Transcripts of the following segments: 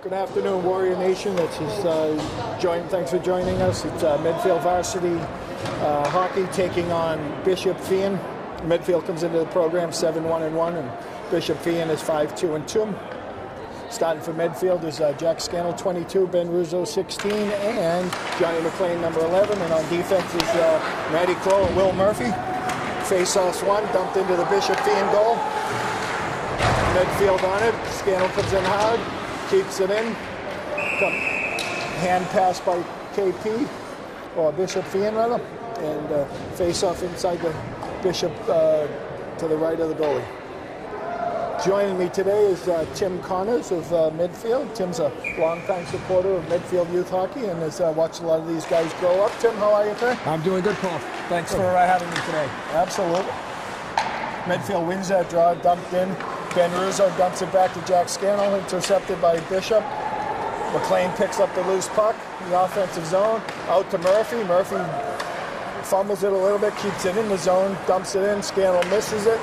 Good afternoon, Warrior Nation. Thanks for joining us. It's Medfield varsity hockey taking on Bishop Feehan. Medfield comes into the program 7-1-1, and Bishop Feehan is 5-2-2. Starting for Medfield is Jack Scannell, 22, Ben Ruzzo, 16, and Johnny McLean, number 11. And on defense is Matty Crow and Will Murphy. Face-offs one, dumped into the Bishop Feehan goal. Medfield on it. Scannell comes in hard. Keeps it in. Hand pass by KP, or Bishop Feehan rather, and face off inside the Bishop to the right of the goalie. Joining me today is Tim Connors of Medfield. Tim's a longtime supporter of Medfield youth hockey and has watched a lot of these guys grow up. Tim, how are you today? I'm doing good, Paul. Thanks for having me today. Absolutely. Medfield wins that draw, dumped in. Ben Ruzzo dumps it back to Jack Scannell, intercepted by Bishop. McLean picks up the loose puck in the offensive zone, out to Murphy. Murphy fumbles it a little bit, keeps it in the zone, dumps it in. Scannell misses it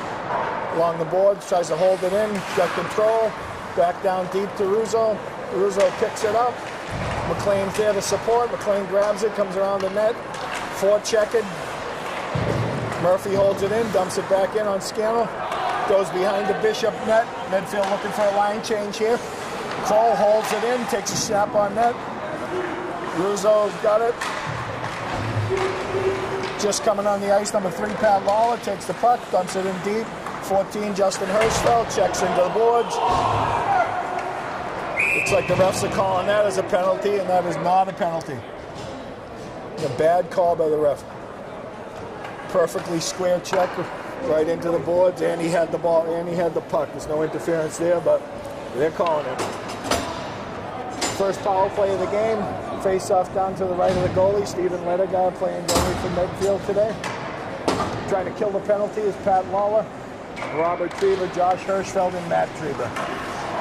along the boards, tries to hold it in, got control, back down deep to Ruzzo. Ruzzo picks it up. McLean's there to support. McLean grabs it, comes around the net, forechecked. Murphy holds it in, dumps it back in on Scannell. Goes behind the Bishop net. Medfield looking for a line change here. Cole holds it in, takes a snap on net. Ruzzo's got it. Just coming on the ice, number 3, Pat Lawler, takes the puck, dumps it in deep. 14, Justin Hirschfeld, checks into the boards. Looks like the refs are calling that as a penalty, and that is not a penalty. A bad call by the ref. Perfectly square check. Right into the boards, and he had the ball, and he had the puck. There's no interference there, but they're calling it. First power play of the game. Face-off down to the right of the goalie. Stephen Lettergaard playing goalie for Medfield today. Trying to kill the penalty is Pat Lawler, Robert Trieber, Josh Hirschfeld, and Matt Trieber.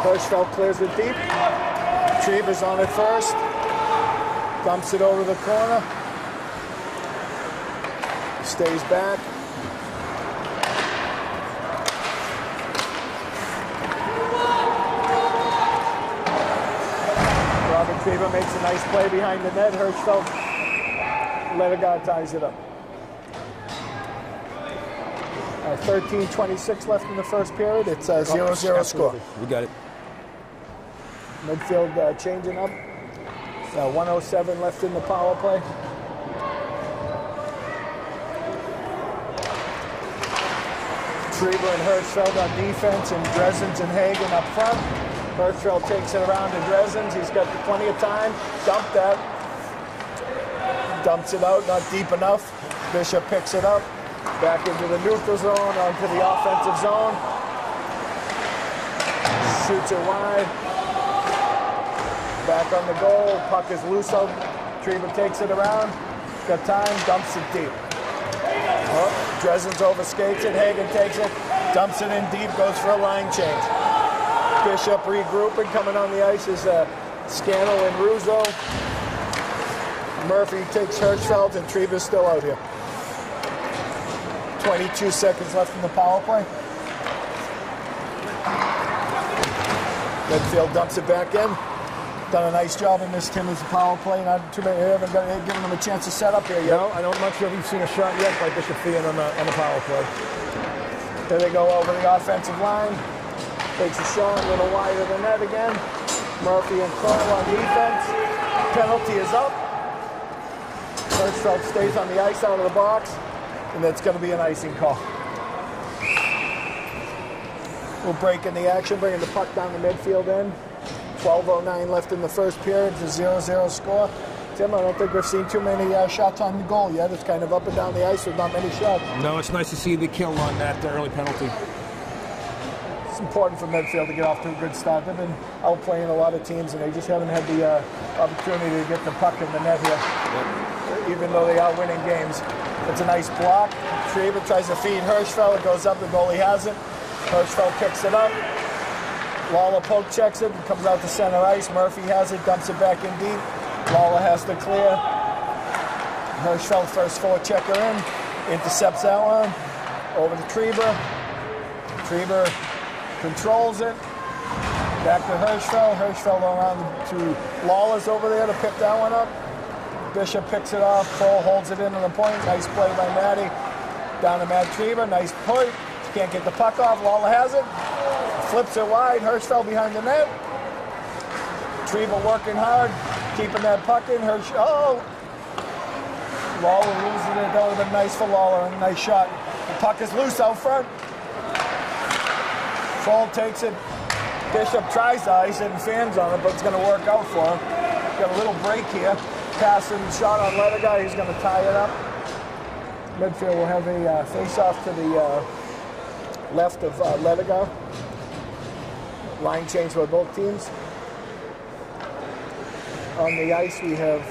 Hirschfeld clears it deep. Trieber's on it first. Dumps it over the corner. Stays back. Feehan makes a nice play behind the net. Hirschfeld, Lettergaard ties it up. 13:26 left in the first period. It's a 0-0 score. We got it. Medfield changing up. 1:07 left in the power play. Trieber and Hirschfeld on defense, and Dresden's and Hagen up front. Hirschfeld takes it around to Dresden's. He's got plenty of time. Dump that. Dumps it out, not deep enough. Bishop picks it up. Back into the neutral zone, onto the offensive zone. Shoots it wide. Back on the goal. Puck is loose out. Trieber takes it around. Got time, dumps it deep. Oh, Dresden's overskates it. Hagen takes it, dumps it in deep, goes for a line change. Bishop regrouping, coming on the ice is Scannell and Ruzzo. Murphy takes Hirschfeld, and Trieber's still out here. 22 seconds left in the power play. Medfield dumps it back in. Done a nice job in this, Tim, as a power play. Not too many, haven't given them a chance to set up here yet. No, I don't much sure we've seen a shot yet by Bishop Feehan on the power play. There they go over the offensive line. Takes a shot, a little wide of the net again. Murphy and Crow on defense. Penalty is up. Hirschfeld stays on the ice out of the box, and that's going to be an icing call. We'll break in the action, bringing the puck down the midfield end. 12:09 left in the first period. It's a 0-0 score. Tim, I don't think we've seen too many shots on the goal yet. It's kind of up and down the ice with not many shots. No, it's nice to see the kill on that early penalty. It's important for Medfield to get off to a good start. They've been outplaying a lot of teams, and they just haven't had the opportunity to get the puck in the net here, even though they are winning games. It's a nice block. Trieber tries to feed Hirschfeld. It goes up. The goalie has it. Hirschfeld picks it up. Lawler poke checks it and comes out to center ice. Murphy has it, dumps it back in deep. Lawler has to clear. Hirschfeld first forechecker in. Intercepts that one. Over to Trieber. Trieber controls it. Back to Hirschfeld. Hirschfeld around to Lawler's over there to pick that one up. Bishop picks it off. Kroll holds it into the point. Nice play by Matty. Down to Matt Trieber. Nice point. Can't get the puck off. Lawler has it. Flips it wide. Hirschfeld behind the net. Trieber working hard. Keeping that puck in. Oh! Lawler losing it. That would have been nice for Lawler. A nice shot. The puck is loose out front. Kroll takes it. Bishop tries to ice it and fans on it, but it's going to work out for him. Got a little break here. Pass and shot on Ledigar. He's going to tie it up. Medfield will have a face-off to the left of Ledigar. Line change by both teams. On the ice we have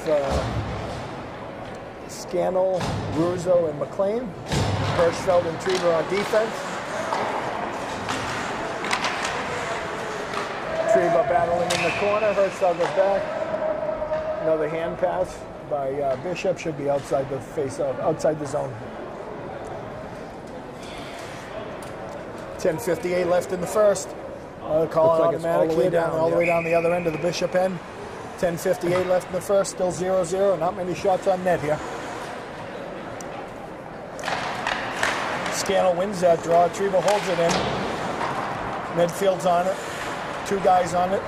Scannell, Russo, and McLean. Hirschfeld and Trieber on defense. Trieber battling in the corner. Hirschfeld goes back. Another hand pass by Bishop. Should be outside the face-off, outside the zone. 10:58 left in the first. Call it automatic here, all the way down the other end of the Bishop end. 10:58 left in the first, still 0-0. Not many shots on net here. Scannell wins that draw. Trieber holds it in. Medfield's on it. Two guys on it.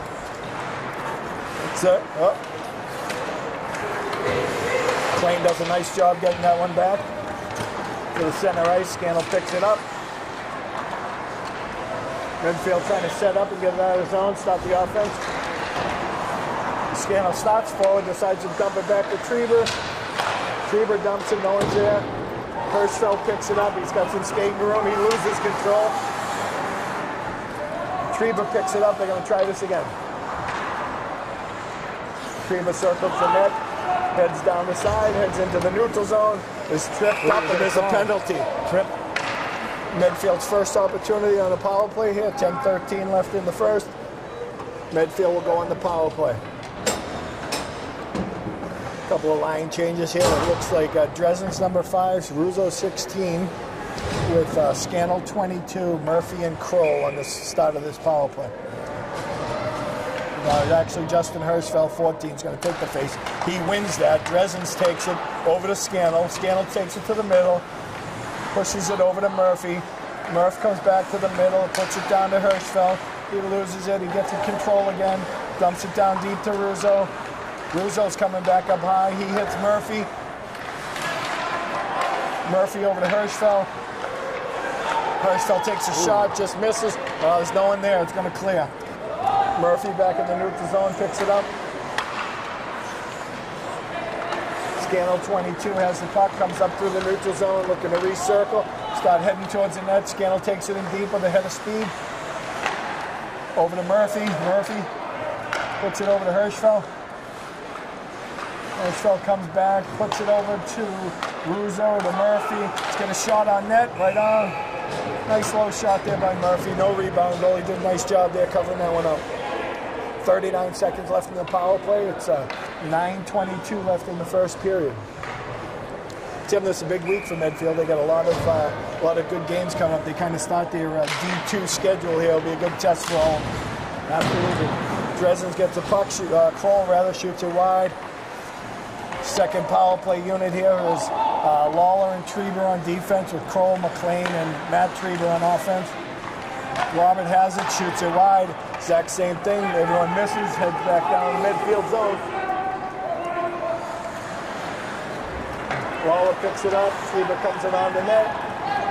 That's it. Oh. Klein does a nice job getting that one back. To the center ice. Scannell picks it up. Medfield trying to set up and get it out of the zone, stop the offense. Scannell starts forward, decides to dump it back to Trieber. Trieber dumps it, no one's there. Hirschfeld picks it up, he's got some skating room, he loses control. Trieber picks it up, they're going to try this again. Trieber circles the net, heads down the side, heads into the neutral zone, is tripped up and there's a penalty. Trip. Medfield's first opportunity on a power play here, 10:13 left in the first. Medfield will go on the power play. Couple of line changes here. It looks like Dresden's number 5, Russo 16, with Scannell 22, Murphy and Kroll on the start of this power play. Actually, Justin Hirschfeld, 14, is going to take the face. He wins that. Dresden's takes it over to Scannell. Scannell takes it to the middle, pushes it over to Murphy. Murph comes back to the middle, puts it down to Hirschfeld. He loses it. He gets in control again. Dumps it down deep to Russo. Russo's coming back up high. He hits Murphy. Murphy over to Hirschfeld. Hirschfeld takes a shot, just misses. There's no one there. It's going to clear. Murphy back in the neutral zone, picks it up. Scannell 22 has the puck, comes up through the neutral zone, looking to recircle. Start heading towards the net. Scannell takes it in deep with a head of speed. Over to Murphy. Murphy puts it over to Hirschfeld. Hirschfeld comes back, puts it over to Russo, to Murphy. Let's get a shot on net, right on. Nice low shot there by Murphy. No rebound, though. He did a nice job there covering that one up. 39 seconds left in the power play. It's 9:22 left in the first period. Tim, this is a big week for Medfield. They got a lot of good games coming up. They kind of start their D2 schedule here. It'll be a good test for all. Absolutely. Dresden gets the puck. Kroll rather shoots it wide. Second power play unit here is Lawler and Trieber on defense with Kroll, McLean, and Matt Trieber on offense. Robert has it, shoots it wide. Exact same thing. Everyone misses, heads back down the midfield zone. Lawler picks it up. Trieber comes around the net,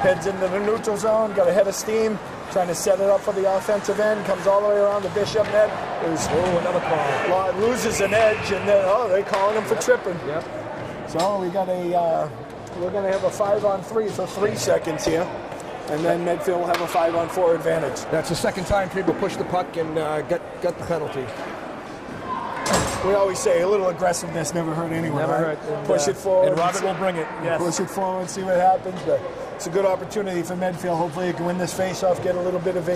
heads into the neutral zone, got a head of steam, trying to set it up for the offensive end, comes all the way around the Bishop net. There's another call. Loses an edge, and then they're calling him for tripping. Yep. So we got we're going to have a 5-on-3 for 3 seconds here, and then Medfield will have a 5-on-4 advantage. That's the second time people pushed the puck and got the penalty. We always say a little aggressiveness never hurt anyone. Never right? hurt. And, push it forward. And Robert will bring it. Yes. Push it forward, see what happens. But it's a good opportunity for Medfield. Hopefully, you can win this face-off, get a little bit of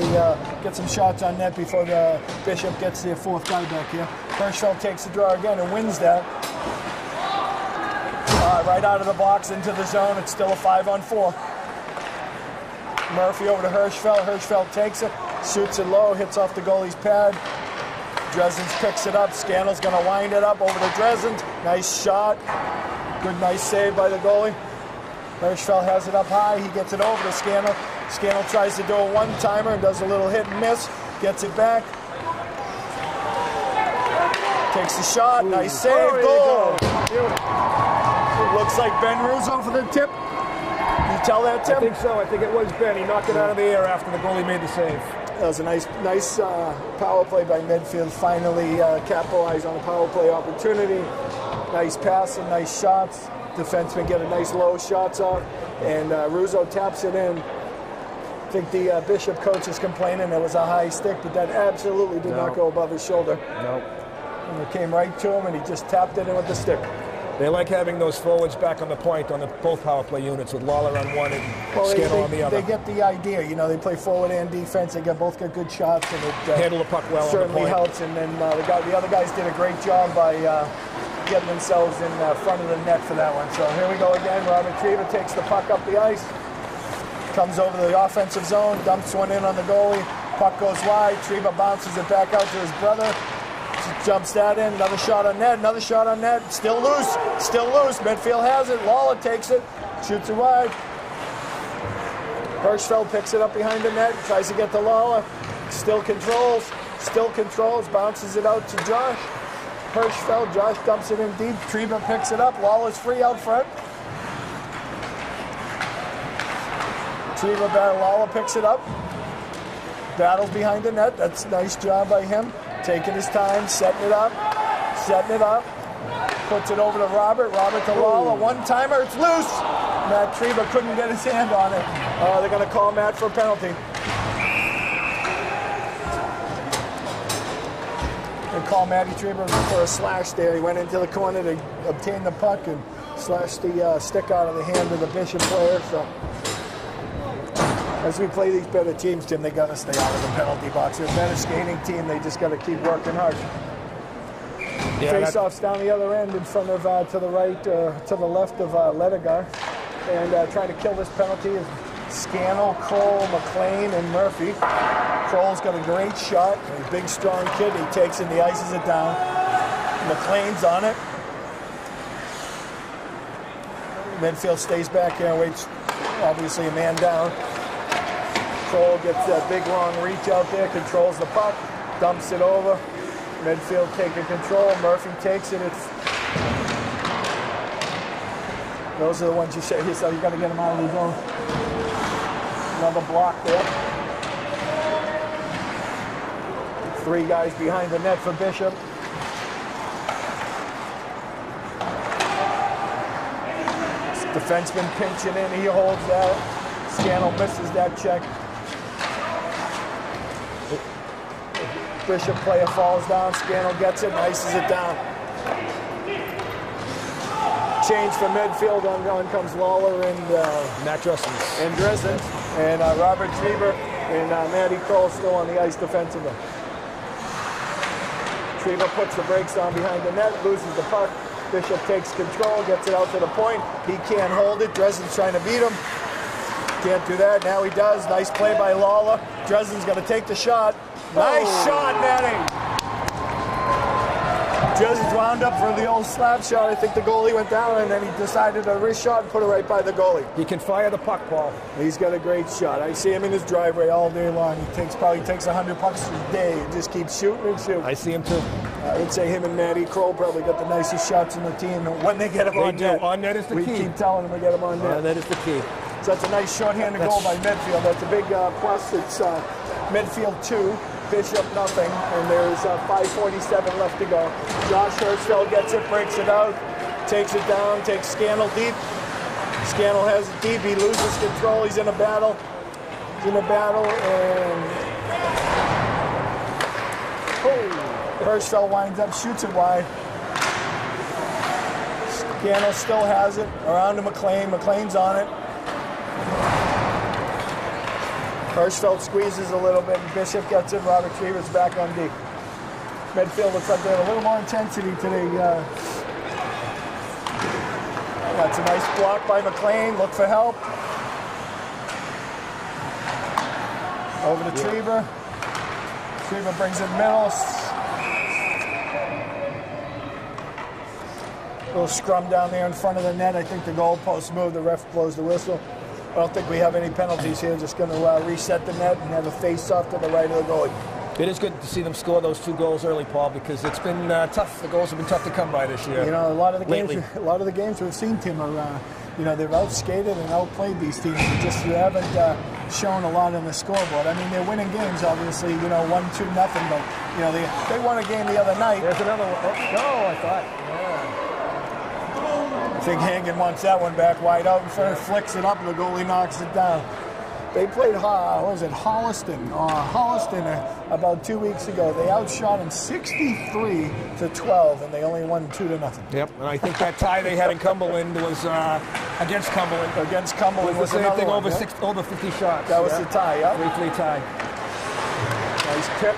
get some shots on net before the Bishop gets their 4th guy back here. Hirschfeld takes the draw again and wins that. Right out of the box into the zone. It's still a 5-on-4. Murphy over to Hirschfeld. Hirschfeld takes it, shoots it low, hits off the goalie's pad. Dresden's picks it up. Scannell's going to wind it up over to Dresden. Nice shot. Good, nice save by the goalie. Hirschfeld has it up high. He gets it over to Scannell. Scannell tries to do a one-timer and does a little hit and miss. Gets it back. Takes the shot. Nice save. Goal. Looks like Ben Russo for the tip. Can you tell that, Tim? I think so. I think it was Ben. He knocked it out of the air after the goalie made the save. That was a nice power play by Medfield. Finally capitalized on a power play opportunity. Nice passing, nice shots. Defensemen get a nice low shots off, and Russo taps it in. I think the Bishop coach is complaining it was a high stick, but that absolutely did not go above his shoulder. No. And it came right to him, and he just tapped it in with the stick. They like having those forwards back on the point on the both power play units with Lawler on one and Scannell on the other. They get the idea. You know, they play forward and defense. They both get good shots, and it handle the puck well. Certainly on the point. helps. And then the other guys did a great job by getting themselves in front of the net for that one. So here we go again. Robert Treva takes the puck up the ice, comes over to the offensive zone, dumps one in on the goalie. Puck goes wide. Treva bounces it back out to his brother. Jumps that in, another shot on net, another shot on net, still loose. Medfield has it, Lawler takes it, shoots it wide. Hirschfeld picks it up behind the net, tries to get to Lawler, still controls, bounces it out to Josh. Hirschfeld, Josh dumps it in deep, Treva picks it up, Lawler's free out front. Lawler picks it up, battles behind the net, that's a nice job by him. Taking his time, setting it up, puts it over to Robert to Lawler, one-timer, it's loose! Matt Treva couldn't get his hand on it. They're going to call Matt for a penalty. They call Matty Treva for a slash there. He went into the corner to obtain the puck and slashed the stick out of the hand of the Bishop player. So as we play these better teams, Tim, they got to stay out of the penalty box. They're a better skating team. They just got to keep working hard. Yeah, face-offs down the other end in front of, to the right, to the left of Ledegar. And trying to kill this penalty is Scannell, Kroll, McLean, and Murphy. Kroll's got a great shot. He's a big, strong kid. He takes it and he ices it down. McLean's on it. Medfield stays back here and waits, obviously, a man down. Kroll gets that big long reach out there, controls the puck, dumps it over. Medfield taking control. Murphy takes it. Those are the ones you say. So you got to get them out of the zone. Another block there. 3 guys behind the net for Bishop. Defenseman pinching in. He holds that. Scannell misses that check. Bishop player falls down, Scannell gets it and ices it down. Change for Medfield, on comes Lawler and Matt Dresden. And Dresden. And Robert Treva and Matty Kroll still on the ice defensively. Treva puts the brakes on behind the net, loses the puck. Bishop takes control, gets it out to the point. He can't hold it. Dresden's trying to beat him. Can't do that. Now he does. Nice play by Lawler. Dresden's going to take the shot. Nice shot, Matty. Dresden's wound up for the old slap shot. I think the goalie went down, and then he decided to wrist shot and put it right by the goalie. He can fire the puck, Paul. He's got a great shot. I see him in his driveway all day long. He probably takes 100 pucks a day and just keeps shooting and shooting. I see him too. I would say him and Matty Kroll probably got the nicest shots in the team when they get him on net. On net is the key. We keep telling them to get him on net. On net is the key. So that's a nice shorthanded goal by Medfield. That's a big plus. It's Medfield 2, Bishop nothing, and there's 5:47 left to go. Josh Hirschfeld gets it, breaks it out, takes it down, takes Scannell deep. Scannell has it deep. He loses control. He's in a battle. And Hirschfeld winds up, shoots it wide. Scannell still has it. Around to McLean. McLean's on it. Hirschfeld squeezes a little bit, and Bishop gets it. Robert Trevor's back on D. Medfield looks like they have a little more intensity today. That's a nice block by McLean. Look for help. Over to Trieber. Trieber brings it middle. Little scrum down there in front of the net. I think the goalpost moved. The ref blows the whistle. I don't think we have any penalties here. Just going to reset the net and have a face-off to the right of the goalie. It is good to see them score those 2 goals early, Paul, because it's been tough. The goals have been tough to come by this year. You know, a lot of the games we've seen, Tim, are you know, they've outskated and outplayed these teams. You haven't shown a lot on the scoreboard. I mean, they're winning games, obviously. You know, 1-2 nothing, but you know they won a game the other night. There's another one. Oh, no, I thought. Yeah. I think Hagen wants that one back wide out in front, flicks it up, and the goalie knocks it down. They played, Holliston about 2 weeks ago. They outshot them 63-12, and they only won 2-0. Yep, and I think that tie they had in Cumberland was against Cumberland. Against Cumberland was the same thing, one, over 50 shots. That was the tie, yeah. 3-3 tie. Nice pick.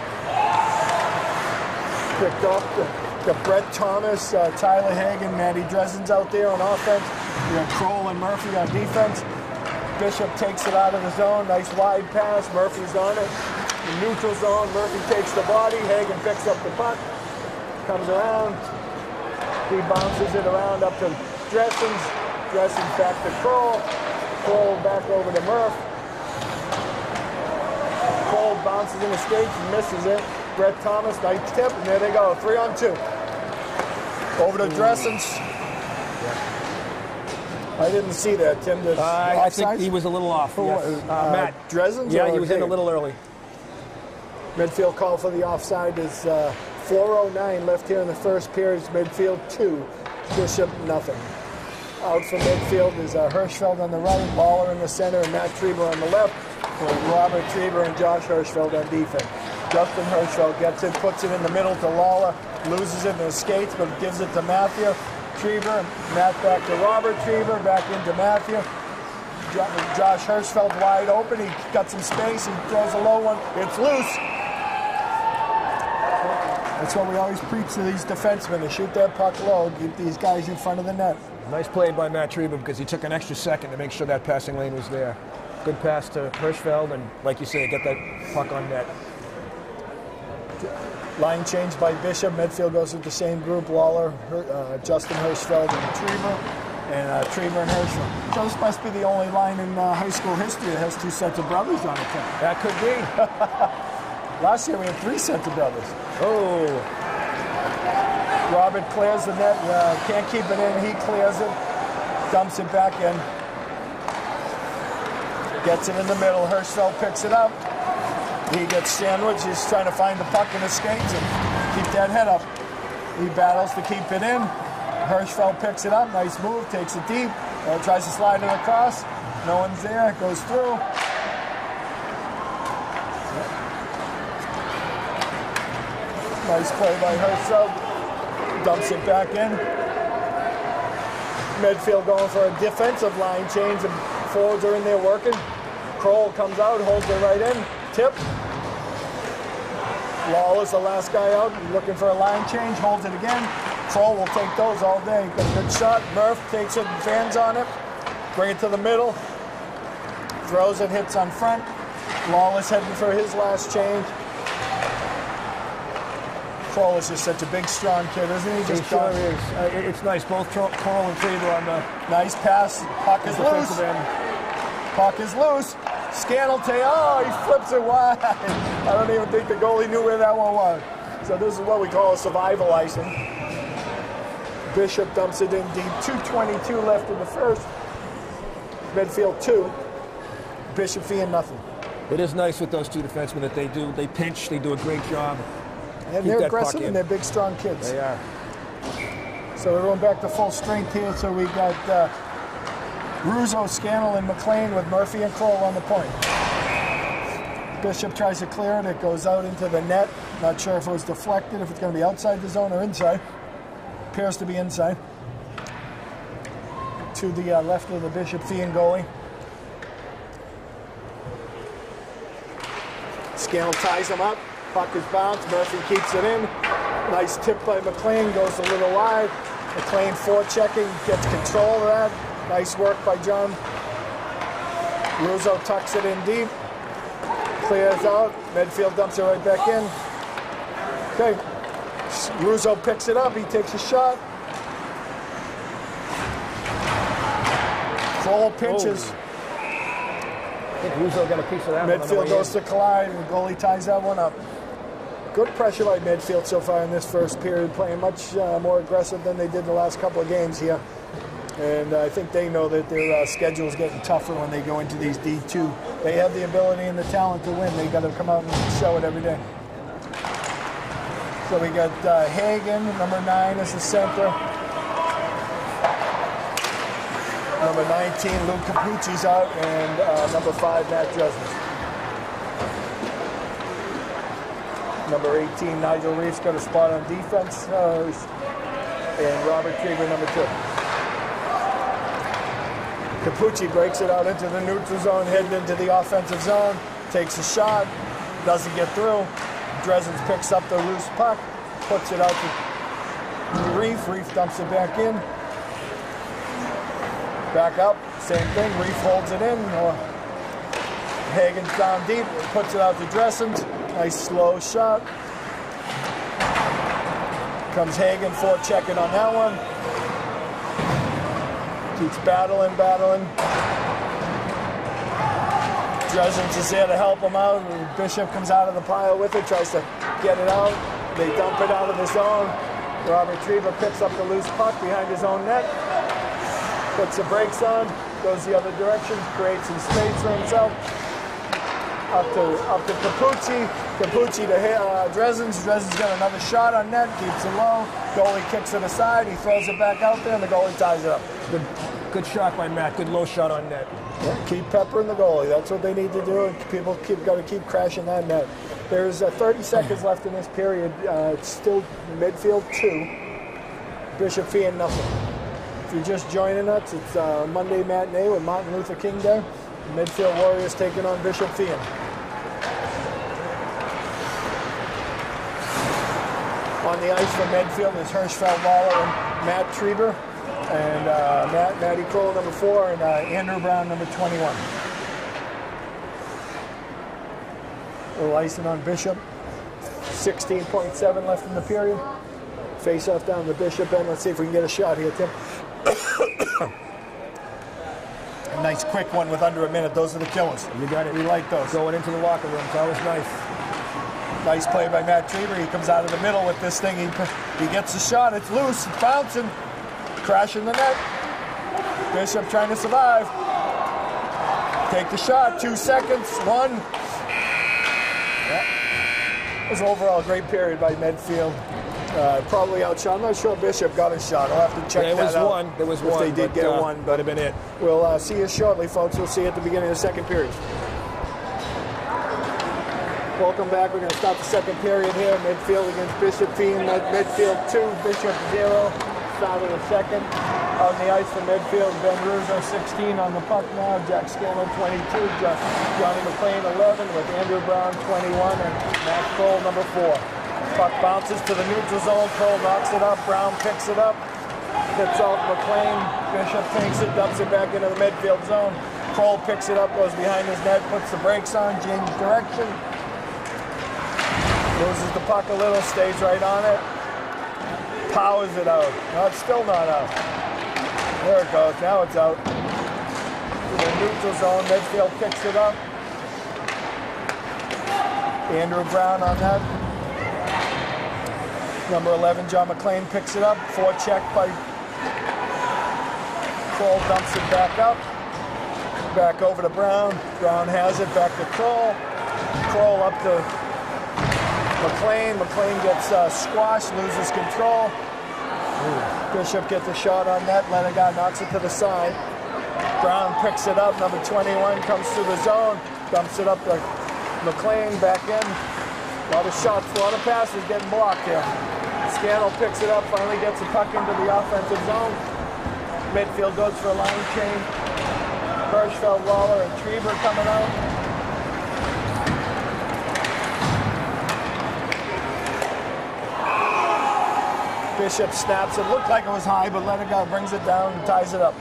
Picked off the Brett Thomas, Tyler Hagen, Matty Dresden's out there on offense. You got Kroll and Murphy on defense. Bishop takes it out of the zone. Nice wide pass. Murphy's on it. The neutral zone. Murphy takes the body. Hagen picks up the puck. Comes around. He bounces it around up to Dresden's. Dresden's back to Kroll. Kroll back over to Murph. Kroll bounces in the skates and misses it. Brett Thomas, nice tip, and there they go. 3-on-2. Over to Dresden's. I didn't see that, Tim. I think he was a little off. Yes. Matt Dresden's? Yeah, he was in a little early. Midfield call for the offside is 4:09 left here in the first period. Midfield 2, Bishop nothing. Out from midfield is Hirschfeld on the right, Lawler in the center, and Matt Trieber on the left, with Robert Trieber and Josh Hirschfeld on defense. Justin Hirschfeld gets it, puts it in the middle to Lawler, loses it in the skates, but gives it to Matthew. Trieber, Matt back to Robert Trieber, back into Matthew. Josh Hirschfeld wide open, he got some space, he throws a low one, it's loose. That's what we always preach to these defensemen, to shoot that puck low, keep these guys in front of the net. Nice play by Matt Trieber because he took an extra second to make sure that passing lane was there. Good pass to Hirschfeld, and like you say, get that puck on net. Line change by Bishop. Medfield goes with the same group. Lawler, Justin Hirschfeld, and Trieber. And Trieber and Hirschfeld. So this must be the only line in high school history that has 2 sets of brothers on it. That could be. Last year we had 3 sets of brothers. Oh. Robert clears the net. Can't keep it in. He clears it. Dumps it back in. Gets it in the middle. Hirschfeld picks it up. He gets sandwiched. He's trying to find the puck in his skates and keep that head up. He battles to keep it in. Hirschfeld picks it up. Nice move. Takes it deep. Tries to slide it across. No one's there. Goes through. Nice play by Hirschfeld. Dumps it back in. Medfield going for a defensive line change, and forwards are in there working. Kroll comes out, holds it right in. Tip. Lawler's the last guy out, looking for a line change, holds it again. Kroll will take those all day. Got a good shot. Murph takes it, fans on it. Bring it to the middle. Throws it, hits on front. Lawler's heading for his last change. Kroll is just such a big, strong kid, isn't he? Just sure is. It's nice. Both Kroll and Trieber on the nice pass. Puck is loose. Puck is loose. Scannell he flips it wide. I don't even think the goalie knew where that one was. So this is what we call a survival icing. Bishop dumps it in deep. 2:22 left in the first. Medfield 2. Bishop Feehan nothing. It is nice with those 2 defensemen that they do. They pinch. They do a great job. And they're aggressive and they're big, strong kids. They are. So everyone back to full strength here. So we got Russo, Scannell, and McLean with Murphy and Kroll on the point. Bishop tries to clear it. It goes out into the net. Not sure if it was deflected, if it's going to be outside the zone or inside. Appears to be inside. To the left of the Bishop Feehan goalie. Scannell ties him up. Puck is bounced. Murphy keeps it in. Nice tip by McLean. Goes a little wide. McLean forechecking. Gets control of that. Nice work by John. Russo tucks it in deep. Clears out. Medfield dumps it right back in. Okay. Russo picks it up. He takes a shot. Kroll pinches. Oh. I think Russo got a piece of that Medfield one. goes to collide, and the goalie ties that one up. Good pressure by Medfield so far in this first period, playing much more aggressive than they did the last couple of games here. And I think they know that their schedule is getting tougher when they go into these D2. They have the ability and the talent to win. They got to come out and show it every day. So we got Hagen, number 9 as the center. Number 19, Luke Capucci's out, and number 5, Matt Dresden. Number 18, Nigel Reeves got a spot on defense, and Robert Krieger, number 2. Capucci breaks it out into the neutral zone, heading into the offensive zone, takes a shot, doesn't get through. Dresden picks up the loose puck, puts it out to Reef. Reef dumps it back in. Back up, same thing. Reef holds it in. Hagen's down deep, puts it out to Dresden. Nice slow shot. Comes Hagen, forechecking on that one. Keeps battling. Dresden's is there to help him out. Bishop comes out of the pile with it, tries to get it out. They dump it out of the zone. Robert Trieber picks up the loose puck behind his own net. Puts the brakes on, goes the other direction, creates some space for himself. Up to Capucci. Capucci to Dresden's. Dresden's got another shot on net, keeps it low. Goalie kicks it aside, he throws it back out there, and the goalie ties it up. Good shot by Matt. Good low shot on net. Yeah, keep peppering the goalie. That's what they need to do, and people got to keep crashing that net. There's 30 seconds left in this period. It's still Medfield 2, Bishop Feehan nothing. If you're just joining us, it's Monday matinee with Martin Luther King Day. Medfield Warriors taking on Bishop Feehan. On the ice for Medfield is Hirschfeld Waller and Matt Trieber. And Matty Kroll, number 4, and Andrew Brown, number 21. A little icing on Bishop. 16.7 left in the period. Face off down the Bishop end. Let's see if we can get a shot here, Tim. A nice quick one with under a minute. Those are the killers. You got it. We like those. Going into the locker room. That was nice. Nice play by Matt Trieber. He comes out of the middle with this thing. He gets the shot. It's loose. It's bouncing. Crashing the net. Bishop trying to survive. Take the shot. 2 seconds. 1. Yeah. It was overall a great period by Medfield. Probably outshot. I'm not sure Bishop got a shot. I'll have to check that out. There was if one. If they did get one, but would have been it. We'll see you shortly, folks. We'll see you at the beginning of the second period. Welcome back. We're going to start the second period here. Medfield against Bishop Feehan. Medfield 2, Bishop 0. Start of the second. On the ice for Medfield, Ben Russo 16 on the puck now. Jack Scannell 22. Johnny McLean 11 with Andrew Brown 21 and Matt Kroll number 4. Puck bounces to the neutral zone. Kroll knocks it up. Brown picks it up. Hits off McLean. Bishop takes it, dumps it back into the Medfield zone. Kroll picks it up, goes behind his net, puts the brakes on, changes direction. Loses the puck a little, stays right on it. Powers it out. No, it's still not out. There it goes. Now it's out. To the neutral zone. Medfield picks it up. Andrew Brown on that. Number 11, John McLean picks it up. Forecheck by Kroll, dumps it back up. Back over to Brown. Brown has it. Back to Kroll. Kroll up to McLean. McLean gets squashed, loses control. Bishop gets a shot on net. Lenegar knocks it to the side. Brown picks it up. Number 21 comes to the zone. Dumps it up to McLean. Back in. A lot of shots, a lot of passes getting blocked here. Scannell picks it up. Finally gets the puck into the offensive zone. Midfield goes for a line change. Hirschfeld, Waller, and Trieber coming out. Bishop snaps it. Looked like it was high, but Lenegar brings it down and ties it up.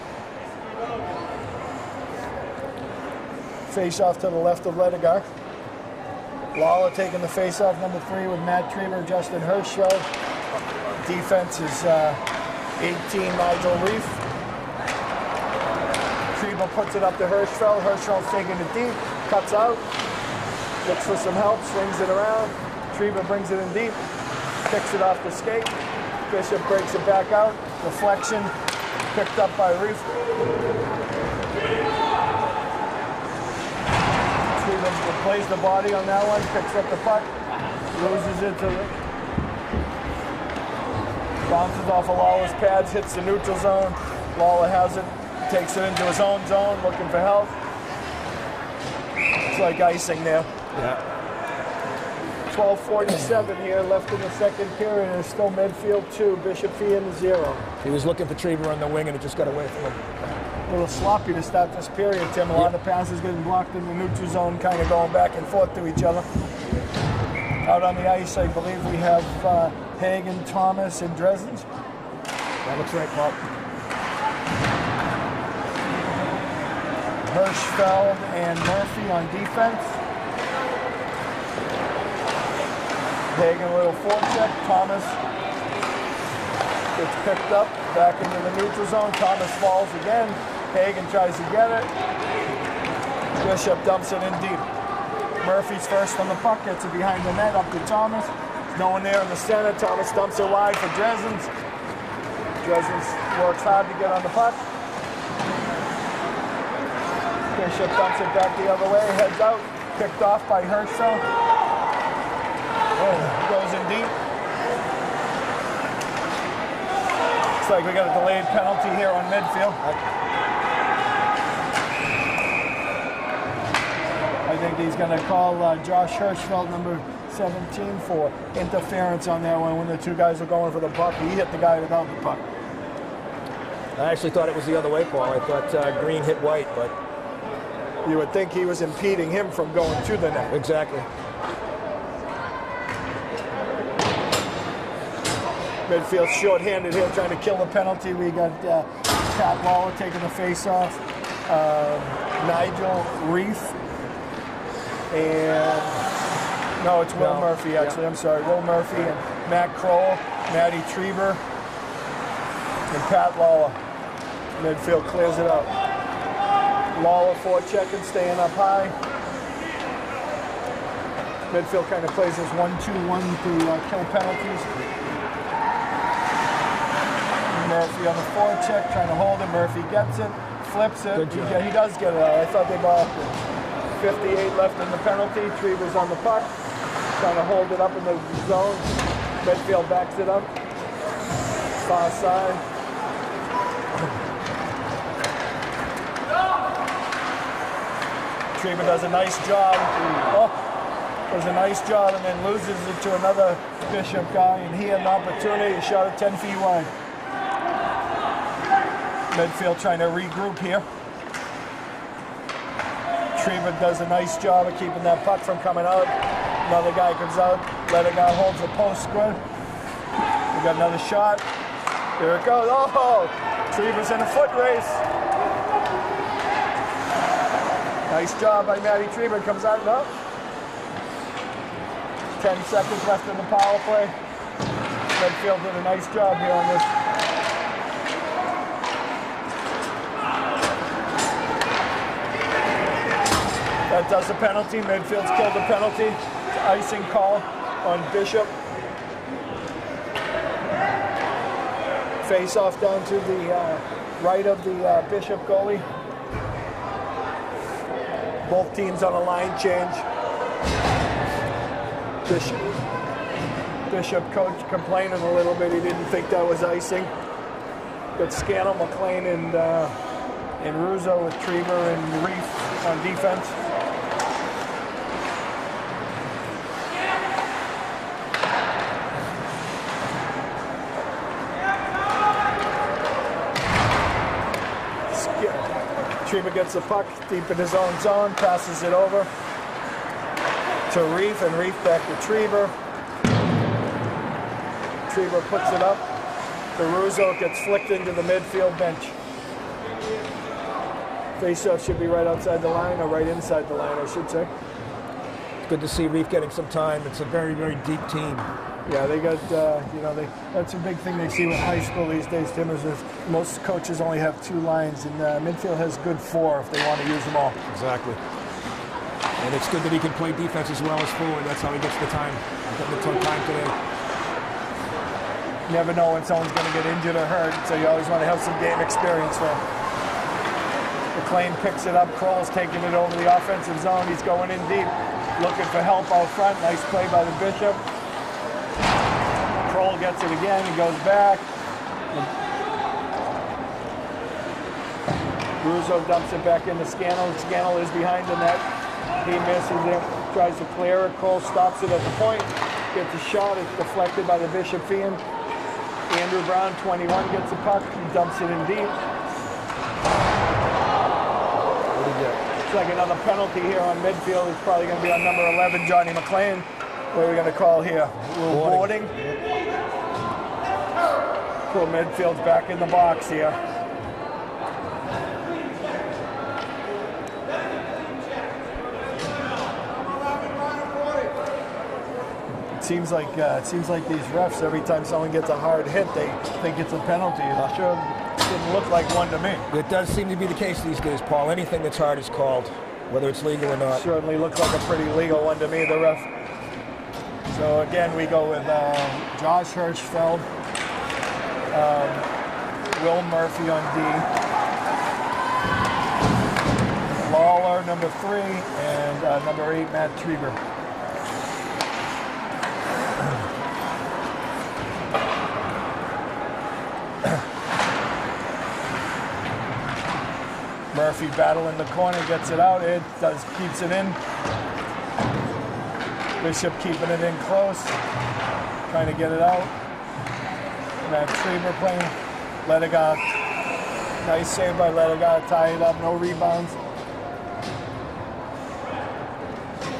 Face off to the left of Lenegar. Lawler taking the face-off, number 3, with Matt Trieber, Justin Hirschfeld. Defense is 18, Nigel Reef. Trieber puts it up to Hirschfeld. Hirschfeld's taking it deep, cuts out, looks for some help, swings it around. Trieber brings it in deep, picks it off the skate. Bishop breaks it back out. Deflection, picked up by Reef. Trieber plays the body on that one, picks up the puck, loses it to the... Bounces off of Lawler's pads, hits the neutral zone. Lawler has it, takes it into his own zone, looking for help. It's like icing there. Yeah. 12:47 here left in the second period, and it's still Medfield 2, Bishop Feehan 0. He was looking for Trieber on the wing, and it just got away from him. A little sloppy to start this period, Tim. A lot of passes getting blocked in the neutral zone, kind of going back and forth to each other. Out on the ice, I believe we have Hagen, Thomas, and Dresden. That looks right, Paul. Hirschfeld and Murphy on defense. Hagen, a little forecheck. Thomas gets picked up back into the neutral zone. Thomas falls again. Hagen tries to get it. Bishop dumps it in deep. Murphy's first on the puck, gets it behind the net, up to Thomas. No one there in the center. Thomas dumps it wide for Dresden. Dresden works hard to get on the puck. Bishop dumps it back the other way, heads out, picked off by Hirschfeld. Oh, goes in deep. Looks like we got a delayed penalty here on Medfield. I think he's going to call Josh Hirschfeld, number 17, for interference on that one when the two guys are going for the puck. He hit the guy without the puck. I actually thought it was the other way, Paul. I thought Green hit White, but... You would think he was impeding him from going to the net. Exactly. Medfield's short-handed here, trying to kill the penalty. We got Pat Lawler taking the face-off. Nigel Reef. And no, it's Will Murphy, actually. Yeah. I'm sorry. Will Murphy and Matt Kroll, Matty Trieber, and Pat Lawler. Medfield clears it out. Lawler forechecking, staying up high. Medfield kind of plays this 1-2-1 to kill penalties. Murphy on the forecheck, trying to hold it. Murphy gets it, flips it. He does get it out. I thought they blocked it. 58 left in the penalty. Trieber's on the puck, trying to hold it up in the zone. Medfield backs it up. Far side. Trieber does a nice job. Does a nice job and then loses it to another Bishop guy, and he had an opportunity. He shot it 10 feet wide. Medfield trying to regroup here. Trieber does a nice job of keeping that puck from coming out. Another guy comes out. Letter guy holds the post good. We got another shot. Here it goes. Oh! Trieber's in a foot race. Nice job by Matty Trieber. Comes out and up. 10 seconds left in the power play. Medfield did a nice job here on this. That does the penalty. Medfield's killed the penalty. It's icing call on Bishop. Face off down to the right of the Bishop goalie. Both teams on a line change. Bishop coach complaining a little bit. He didn't think that was icing. Got Scannell, McLean, and Russo with Trieber and Reef on defense. Trieber gets the puck deep in his own zone, passes it over to Reef, and Reef back to Trieber. Trieber puts it up. The Russo gets flicked into the midfield bench. Faceoff should be right outside the line, or right inside the line, I should say. good to see Reef getting some time. It's a very, very deep team. Yeah, they got, that's a big thing they see with high school these days, Tim, is that most coaches only have 2 lines, and Medfield has good 4 if they want to use them all. Exactly. And it's good that he can play defense as well as forward. That's how he gets the time. Getting the time today. You never know when someone's going to get injured or hurt, so you always want to have some game experience there. McLean picks it up. Kroll's taking it over the offensive zone. He's going in deep, looking for help out front. Nice play by the Bishop. Kroll gets it again. He goes back. Russo dumps it back into Scannell. Scannell is behind the net. He misses it. Tries to clear it. Kroll stops it at the point. Gets a shot. It's deflected by the Bishop Feehan. Andrew Brown, 21, gets the puck. He dumps it in deep. What did he get? It's like another penalty here on Medfield. It's probably going to be on number 11, Johnny McLean. What are we going to call here? Boarding. Cool, Medfield's back in the box here. It seems like these refs, every time someone gets a hard hit, they think it's a penalty. It sure didn't look like one to me. It does seem to be the case these days, Paul. Anything that's hard is called, whether it's legal or not. Certainly looks like a pretty legal one to me, the ref. So again, we go with Josh Hirschfeld, Will Murphy on D, Lawler, number 3, and number 8, Matt Trieber. Murphy battle in the corner, gets it out. It keeps it in. Bishop keeping it in close, trying to get it out. Matt Trieber playing. Ledegaard, nice save by Ledegaard, tie it up, no rebounds.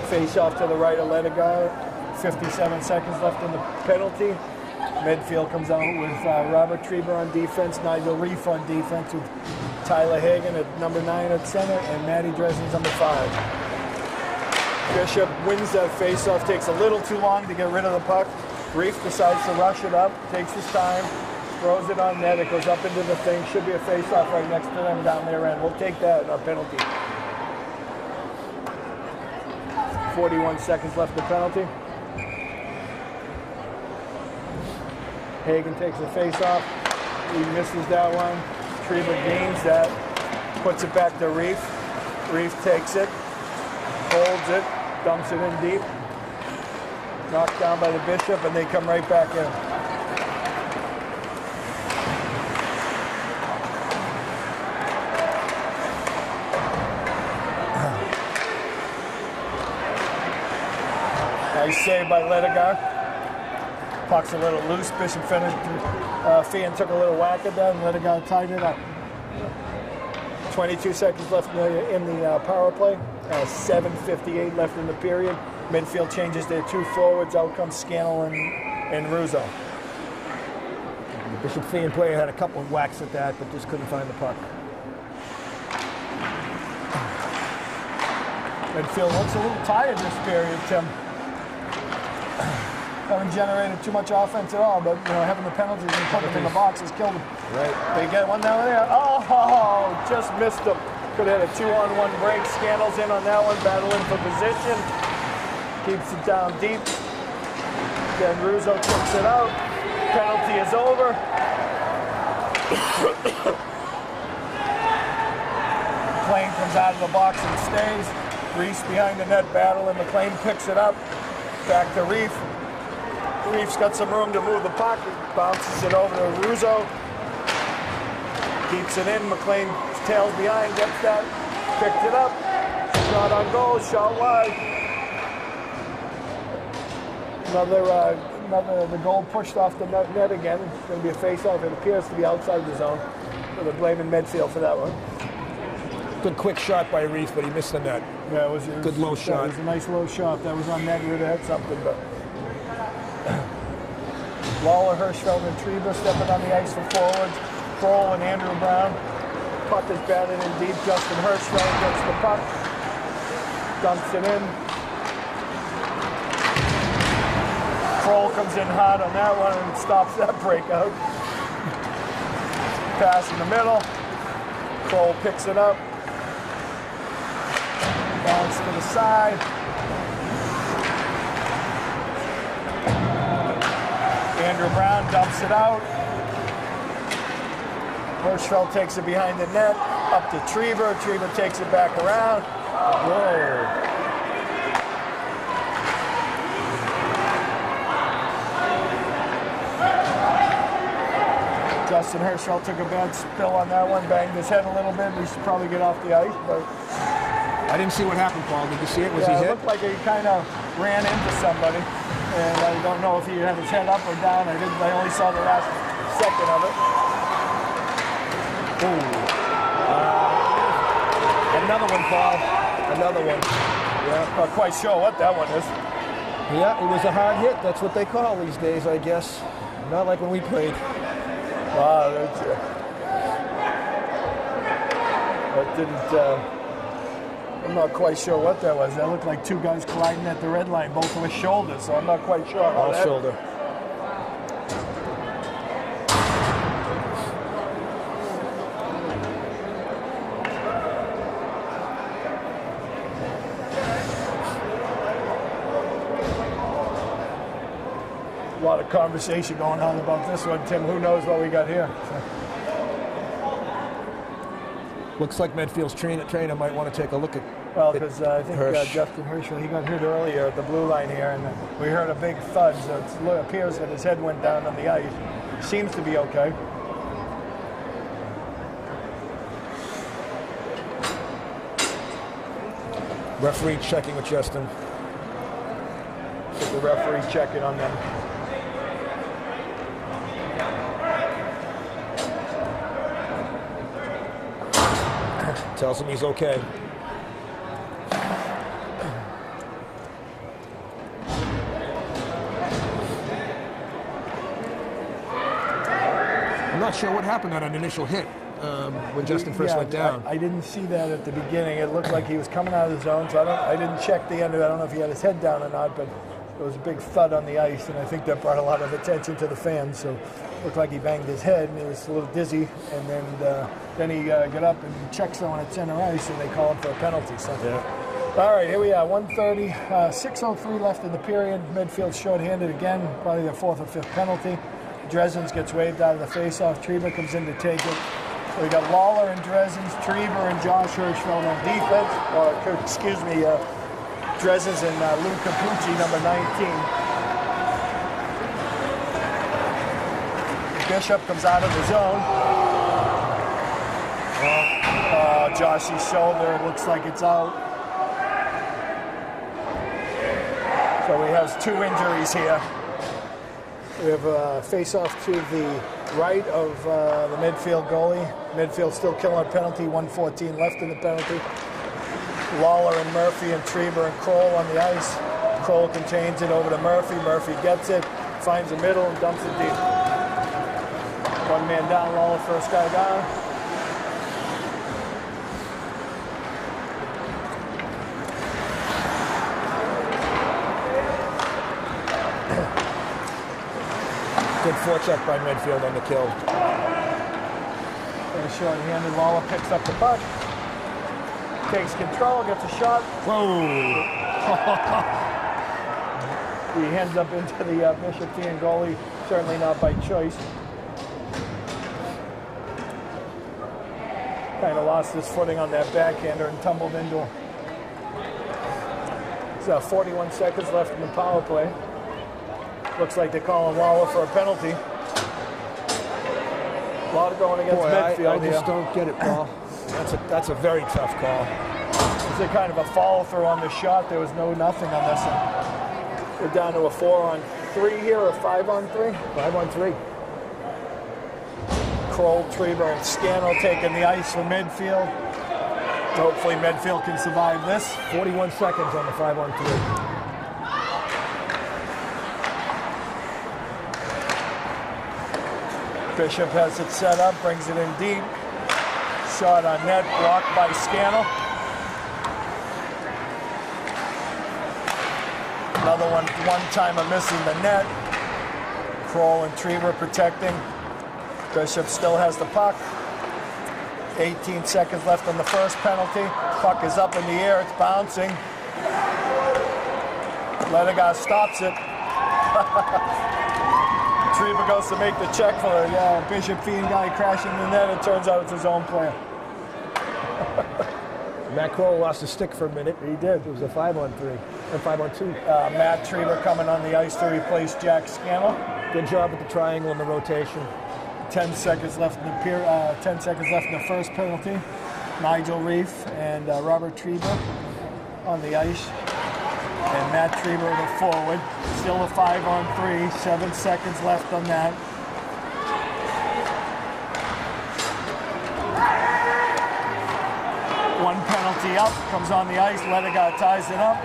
Face off to the right of Ledegaard. 57 seconds left in the penalty. Medfield comes out with Robert Trieber on defense, Nigel Reef on defense with Tyler Hagan at number 9 at center, and Matty Dresden's number 5. Bishop wins that face-off, takes a little too long to get rid of the puck. Reef decides to rush it up, takes his time, throws it on net, it goes up into the thing. Should be a face-off right next to them down their end. We'll take that, our penalty. 41 seconds left the penalty. Hagan takes the face-off. He misses that one. Trieber gains that, puts it back to Reef. Reef takes it, holds it, dumps it in deep. Knocked down by the Bishop, and they come right back in. Nice save by Ledegaard. Puck's a little loose. Bishop finished. Feehan took a little whack at that, and Ledegaard tied it up. 22 seconds left in the power play. 7:58 left in the period. Medfield changes their 2 forwards. Out comes Scannell and Russo. The Bishop Feehan player had a couple of whacks at that, but just couldn't find the puck. Medfield looks a little tired this period, Tim. Haven't generated too much offense at all, but having the penalties and putting them in the box has killed them. Right. They get one down there. Oh, just missed them. Could have had a 2-on-1 break. Scannell's in on that one, battling for position. Keeps it down deep. Then Russo kicks it out. Penalty is over. McLean comes out of the box and stays. Reese behind the net battling. McLean picks it up. Back to Reef. Reef's got some room to move the puck. Bounces it over to Russo. Keeps it in. McLean tails behind, gets that. Picked it up. Shot on goal. Shot wide. The goal pushed off the net again. It's going to be a face-off. It appears to be outside the zone. So they're blaming Medfield for that one. Good quick shot by Reef, but he missed the net. Yeah, it was good low shot. It was a nice low shot. That was on net. Would have had something, but Lawler, Hirschfeld, and Trieber stepping on the ice for forwards. Kroll and Andrew Brown. Puck is batted in deep. Justin Hirschfeld gets the puck, dumps it in. comes in hot on that one and stops that breakout. Pass in the middle. Kroll picks it up. Bounce to the side. Andrew Brown dumps it out. Hirschfeld takes it behind the net. Up to Trieber. Trieber takes it back around. Whoa. Justin Hirschfeld took a bad spill on that one, banged his head a little bit. We should probably get off the ice, but I didn't see what happened, Paul. Did you see it? Was he hit? It looked like he kind of ran into somebody, and I don't know if he had his head up or down. I only saw the last second of it. Another one, Paul. Another one. Yeah, not quite sure what that one is. Yeah, it was a hard hit. That's what they call these days, I guess. Not like when we played. Wow, that didn't. I'm not quite sure what that was. That looked like two guys colliding at the red line, both with shoulders. So I'm not quite sure. All shoulder. A lot of conversation going on about this one, Tim. Who knows what we got here? Looks like Medfield's trainer might want to take a look at. Well, because I think Justin Herschel, he got hit earlier at the blue line here, and we heard a big thud. So it appears that his head went down on the ice. Seems to be okay. Referee checking with Justin. Get the referee checking on them. Tells him he's okay. I'm not sure what happened on an initial hit when Justin first went down. I didn't see that at the beginning. It looked like he was coming out of the zone, so I didn't check the end of it. I don't know if he had his head down or not, but there was a big thud on the ice, and I think that brought a lot of attention to the fans. So it looked like he banged his head, and he was a little dizzy, and then he got up and checked someone at center ice, and they called him for a penalty. So. Yeah. All right, here we are, 1:30, 6:03 left in the period. Medfield shorthanded again, probably their fourth or fifth penalty. Dresden's gets waved out of the faceoff. Trieber comes in to take it. So we got Lawler and Dresden's, Trieber and Josh Hirschfeld on defense. Dresden's and Lou Capucci, number 19. Bishop comes out of the zone. Josh's shoulder, it looks like it's out. So we have two injuries here. We have a face-off to the right of the Medfield goalie. Medfield still killing a penalty, 1:14 left in the penalty. Lawler and Murphy and Trieber and Kroll on the ice. Kroll contains it over to Murphy. Murphy gets it, finds the middle and dumps it deep. One man down, Lawler first guy down. Good forecheck by Medfield on the kill. Short-handed, Lawler picks up the puck. Takes control, gets a shot. Whoa! He hands up into the Bishop Feehan goalie, certainly not by choice. Kind of lost his footing on that backhander and tumbled into him. There's 41 seconds left in the power play. Looks like they're calling Lawler for a penalty. A lot going against Medfield I just don't get it, Paul. That's a very tough call. It's a kind of a follow-through on the shot. There was nothing on this one. We're down to a 4-on-3 here, or 5-on-3? 5-on-3. Kroll, Trieber, and Scannell taking the ice for Medfield. Hopefully Medfield can survive this. 41 seconds on the 5-on-3. Bishop has it set up, brings it in deep. Shot on net, blocked by Scannell. Another one-timer missing the net. Kroll and Trieber protecting. Bishop still has the puck. 18 seconds left on the first penalty. Puck is up in the air, it's bouncing. Ledegar stops it. Trieber goes to make the check for a Bishop Feehan guy crashing in the net. It turns out it's his own player. Matt Kroll lost his stick for a minute. He did. It was a 5-on-3, or 5-on-2. Matt Trieber coming on the ice to replace Jack Scannell. Good job with the triangle and the rotation. 10 seconds left in the 10 seconds left in the first penalty. Nigel Reef and Robert Trieber on the ice. And Matt Trieber, the forward. Still a 5-on-3. 7 seconds left on that. One penalty up, comes on the ice. Ledegar ties it up.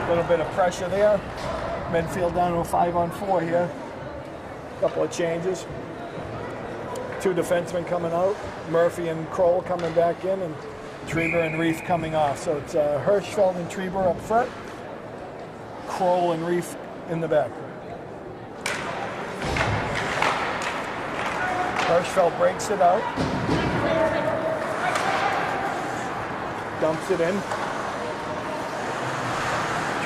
A little bit of pressure there. Medfield down to a 5-on-4 here. Couple of changes. 2 defensemen coming out. Murphy and Kroll coming back in, and Trieber and Reef coming off. So it's Hirschfeld and Trieber up front. Kroll and Reef in the back. Hirschfeld breaks it out. Dumps it in.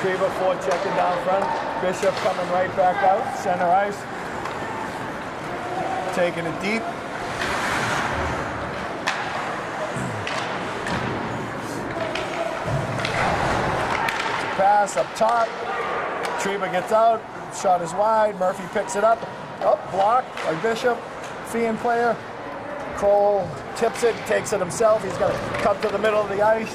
Trieber forechecking down front. Bishop coming right back out. Center ice. Taking it deep. Pass up top. Trieber gets out. Shot is wide. Murphy picks it up. Blocked by Bishop. Feehan player. Kroll tips it, takes it himself. He's going to cut to the middle of the ice.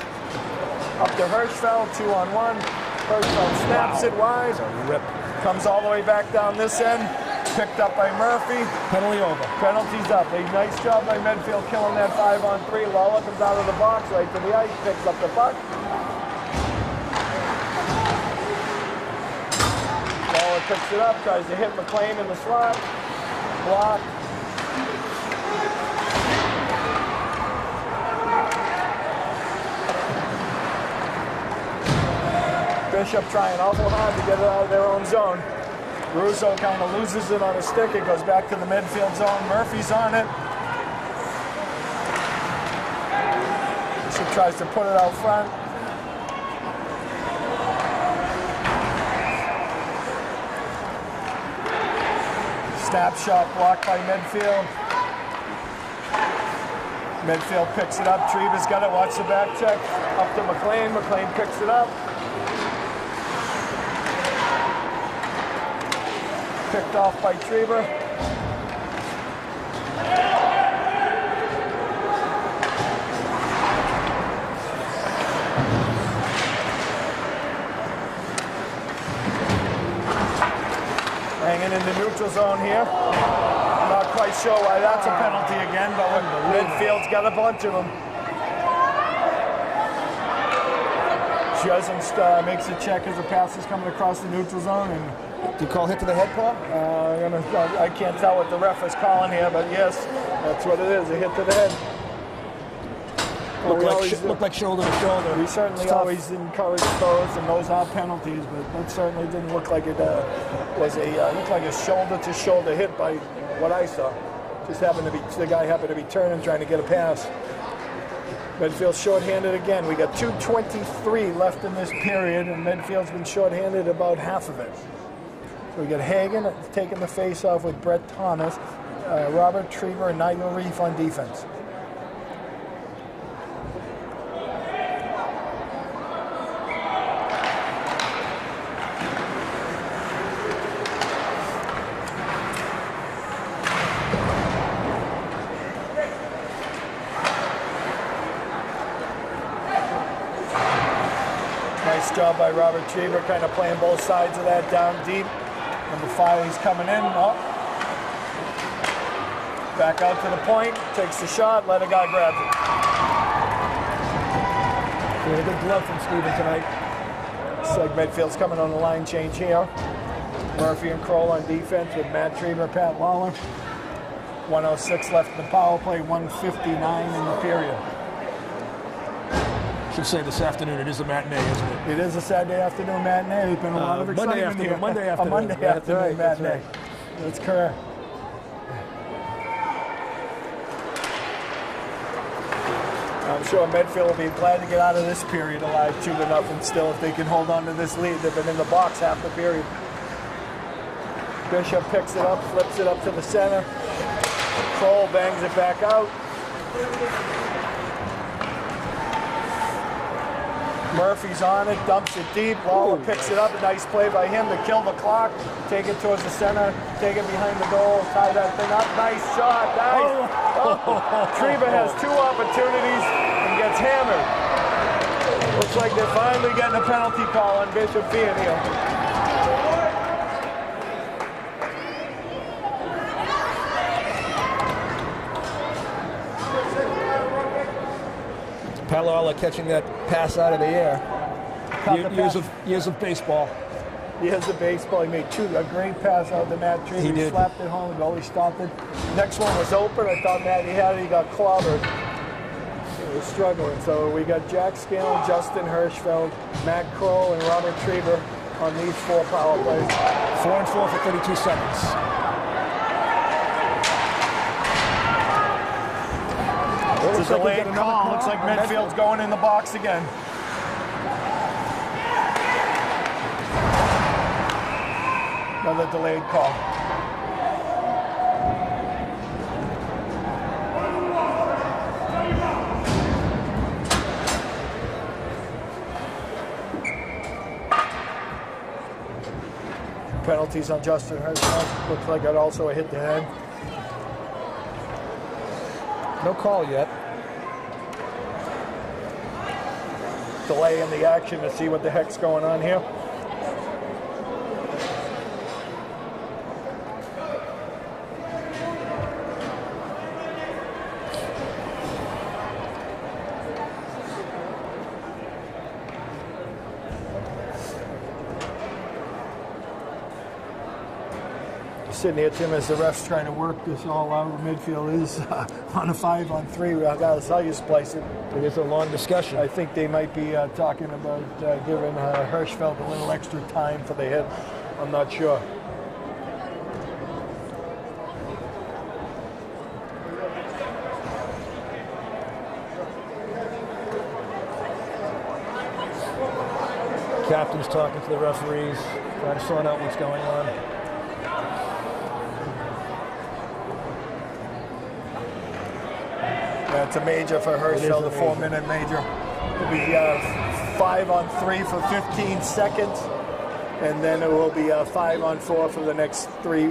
Up to Hirschfeld, 2-on-1. Hirschfeld snaps it wide. Rip. Comes all the way back down this end. Picked up by Murphy. Penalty over. Penalty's up. A nice job by Medfield killing that 5-on-3. Lawler comes out of the box, right to the ice, picks up the puck. Lawler picks it up, tries to hit McLean in the slot. Block. Bishop trying awful hard to get it out of their own zone. Russo kind of loses it on a stick. It goes back to the midfield zone. Murphy's on it. Bishop tries to put it out front. Snapshot blocked by Medfield. Medfield picks it up. Trieber's got it. Watch the back check. Up to McLean. McLean picks it up. Picked off by Trieber. Hanging in the neutral zone here. Not quite sure why that's a penalty again, but Medfield's got a bunch of them. Justin makes a check as the pass is coming across the neutral zone. And do you call hit to the head, Paul? I can't tell what the ref is calling here, but yes, that's what it is, a hit to the head. Looked like shoulder to shoulder. We certainly always encourage those, and those are penalties, but that certainly didn't look like it was looked like a shoulder-to-shoulder hit by what I saw. Just happened to be, the guy happened to be turning, trying to get a pass. Medfield shorthanded again. We got 2:23 left in this period, and Medfield's been shorthanded about half of it. So we got Hagen taking the face-off with Brett Thomas, Robert Trieber, and Nigel Reef on defense. Nice job by Robert Trieber, kind of playing both sides of that down deep. Number 5, he's coming in. Oh. Back out to the point, takes the shot, Ledegar grabs it. Yeah, a good glove from Steven tonight. Looks like Medfield's coming on the line change here. Murphy and Kroll on defense with Matt Trieber, Pat Lawler. 1:06 left in the power play, 1:59 in the period. Should say this afternoon. It is a matinee, isn't it? It is a Saturday afternoon matinee. There's been a lot of excitement here. Monday afternoon. A Monday afternoon matinee. That's correct. I'm sure Medfield will be glad to get out of this period alive 2-0 still if they can hold on to this lead. They've been in the box half the period. Bishop picks it up, flips it up to the center. Kroll bangs it back out. Murphy's on it, dumps it deep. Lawler picks it up. Nice play by him to kill the clock. Take it towards the center. Take it behind the goal. Tie that thing up. Nice shot. Nice. Treba has 2 opportunities and gets hammered. Looks like they're finally getting a penalty call on Bishop Feehan here. Paloala catching that pass out of the air. Years of baseball. Years of baseball. He made a great pass out to Matt Tree. He slapped it home. The goalie stopped it. Next one was open. I thought Matty had it. He got clobbered. He was struggling. So we got Jack Scannell, Justin Hirschfeld, Matt Kroll, and Robert Treba on these 4 power plays. 4 and 4 for 32 seconds. It's a delayed call. Looks like Medfield's going in the box again. Another delayed call. Penalties on Justin Hirschfeld. Looks like it also a hit to head. No call yet. Delay in the action to see what the heck's going on here. Sitting here, Tim, as the refs trying to work this all out. Midfield is on a 5-on-3. I gotta tell you, Splice, it is a long discussion. I think they might be talking about giving Hirschfeld a little extra time for the hit. I'm not sure. Captain's talking to the referees, trying to sort out what's going on. Yeah, it's a major for Hirschfeld, a 4-minute major. It'll be 5-on-3 for 15 seconds, and then it will be 5-on-4 for the next 3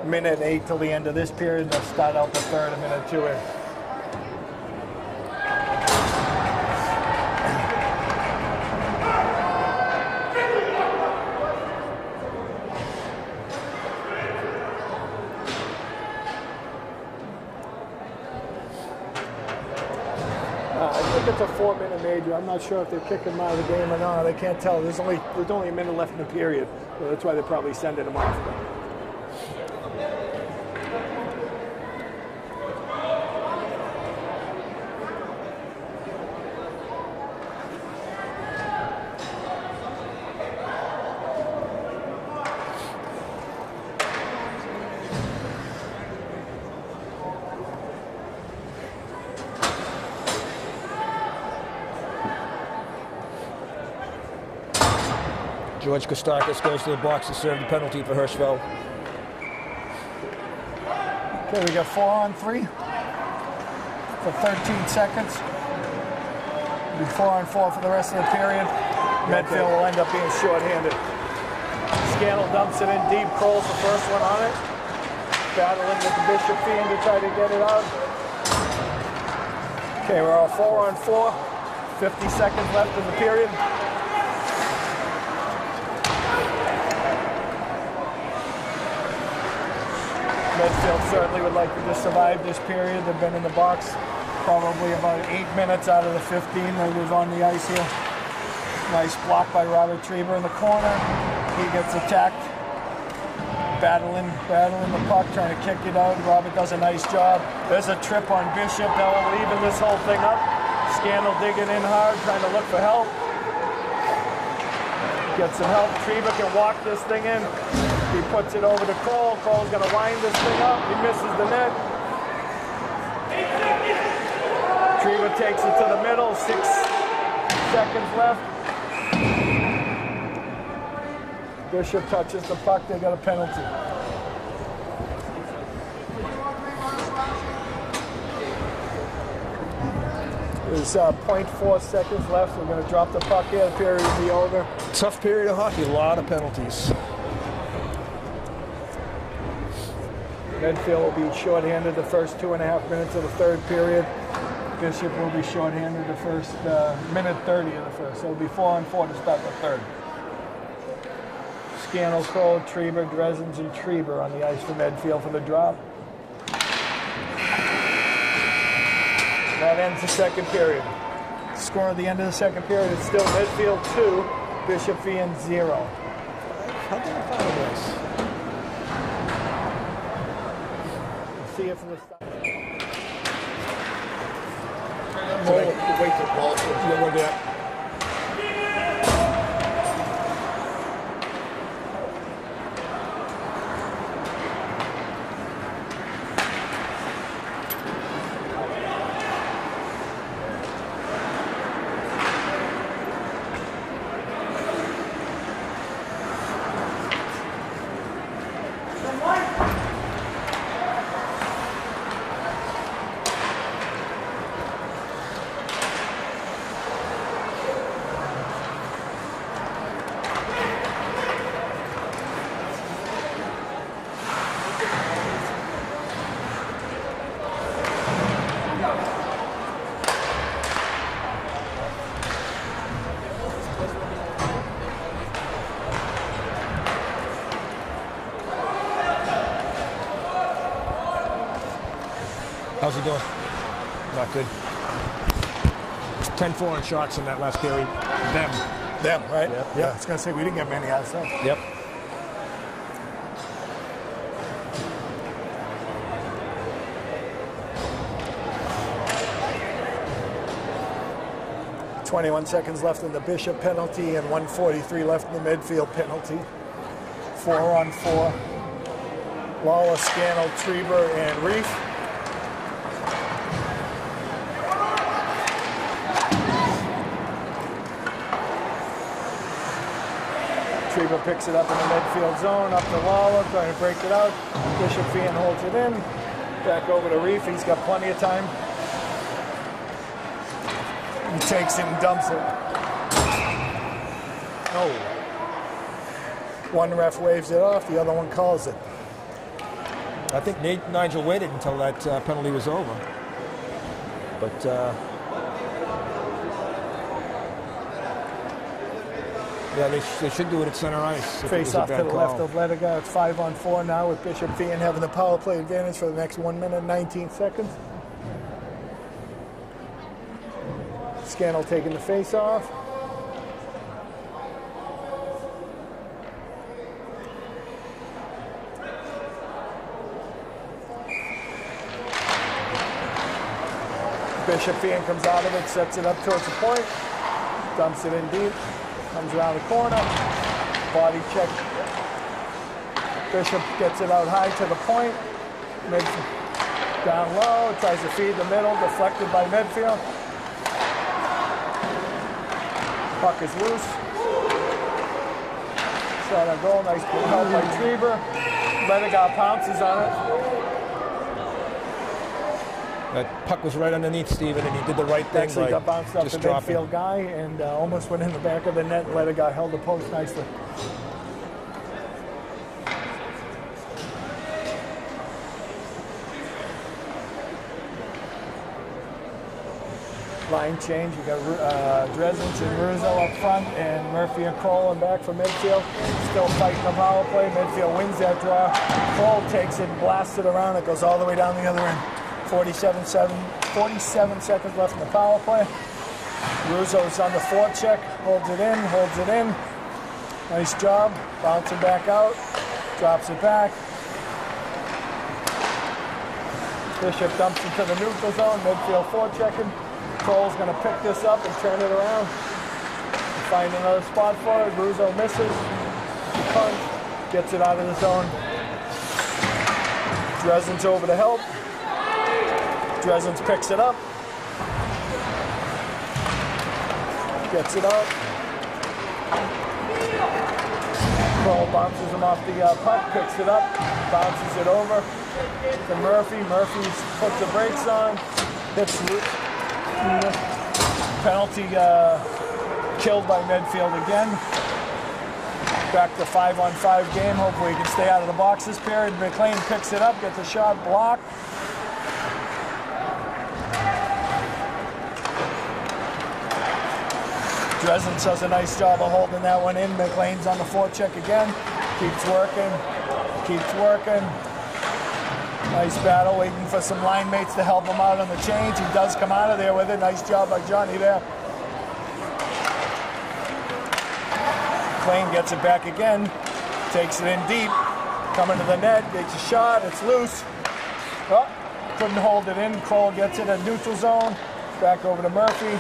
minute 8 till the end of this period. They'll start out the third a minute 2 in. It's a 4-minute major. I'm not sure if they're kicking him out of the game or not. I can't tell. There's only a minute left in the period, so that's why they're probably sending him off. George Kostakis goes to the box to serve the penalty for Hirschfeld. Okay, we got 4-on-3 for 13 seconds. It'll be 4-on-4 for the rest of the period. Medfield will end up being short-handed. Scannell dumps it in deep. Kroll's the first one on it. Battling with the Bishop Feehan to try to get it out. Okay, we're all 4-on-4. 50 seconds left in the period. Medfield certainly would like to just survive this period. They've been in the box probably about 8 minutes out of the 15 that was on the ice here. Nice block by Robert Treba in the corner. He gets attacked. Battling the puck, trying to kick it out. Robert does a nice job. There's a trip on Bishop. That will even this whole thing up. Scannell digging in hard, trying to look for help. Get some help. Treba can walk this thing in. He puts it over to Kroll. Kroll's going to wind this thing up. He misses the net. Treba takes it to the middle. 6 seconds left. Bishop touches the puck. They got a penalty. There's 0.4 seconds left. We're going to drop the puck here. The period will be over. Tough period of hockey. A lot of penalties. Medfield will be shorthanded the first 2.5 minutes of the third period. Bishop will be shorthanded the first minute 30 of the first. So it'll be 4-on-4 to start the third. Scannell, Kroll, Treba, Dresens, and Treba on the ice for Medfield for the drop. That ends the second period. Score at the end of the second period is still Medfield 2, Bishop Feehan 0. How did I find this? See it from the start. Wait till ball. Yeah, we'll do that. How's he doing? Not good. 10-4 in shots in that last period. Them, right? Yep. Yeah, I was going to say, we didn't get many ourselves. Yep. .21 seconds left in the Bishop penalty and 1:43 left in the Medfield penalty. 4-on-4. Lawler, Scannell, Treba, and Reef. Treba picks it up in the midfield zone, up to Lawler, trying to break it out. Bishop Feehan holds it in. Back over to Reef. He's got plenty of time. He takes it and dumps it. Oh. One ref waves it off, the other one calls it. I think Nigel waited until that penalty was over. But yeah, they should do it at center ice. Face off to the left of Lediga. It's 5-on-4 now with Bishop Feehan having the power play advantage for the next 1 minute and 19 seconds. Scannell taking the face off. Bishop Feehan comes out of it, sets it up towards the point, dumps it in deep, comes around the corner, body check. Bishop gets it out high to the point, down low, tries to feed the middle, deflected by Medfield. Puck is loose. Shot on goal, nice help by Treba. Lediga pounces on it. That puck was right underneath Steven, and he did the right thing. Actually got bounced off the midfield guy and almost went in the back of the net. Lediga held the post nicely. Line change. You got Dresens and Russo up front, and Murphy and Kroll in back for Medfield. Still fighting the power play. Medfield wins that draw. Kroll takes it and blasts it around. It goes all the way down the other end. 47 seconds left in the power play. Russo's on the forecheck, holds it in. Nice job. Bouncing back out, drops it back. Bishop dumps into the neutral zone. Midfield forechecking. Kroll's going to pick this up and turn it around. Find another spot for it. Russo misses. Punch. Gets it out of the zone. Dresden's over to help. Dresden's picks it up. Gets it out. Kroll bounces him off the puck, picks it up, bounces it over to Murphy. Murphy puts the brakes on, hits penalty killed by Medfield again. Back to 5-on-5 game. Hopefully he can stay out of the box this period. McLean picks it up, gets a shot blocked. Dresden does a nice job of holding that one in. McLean's on the forecheck again. Keeps working. Keeps working. Nice battle, waiting for some line mates to help him out on the change. He does come out of there with it. Nice job by Johnny there. McLean gets it back again. Takes it in deep. Coming to the net. Takes a shot. It's loose. Oh, couldn't hold it in. Kroll gets it in neutral zone. Back over to Murphy.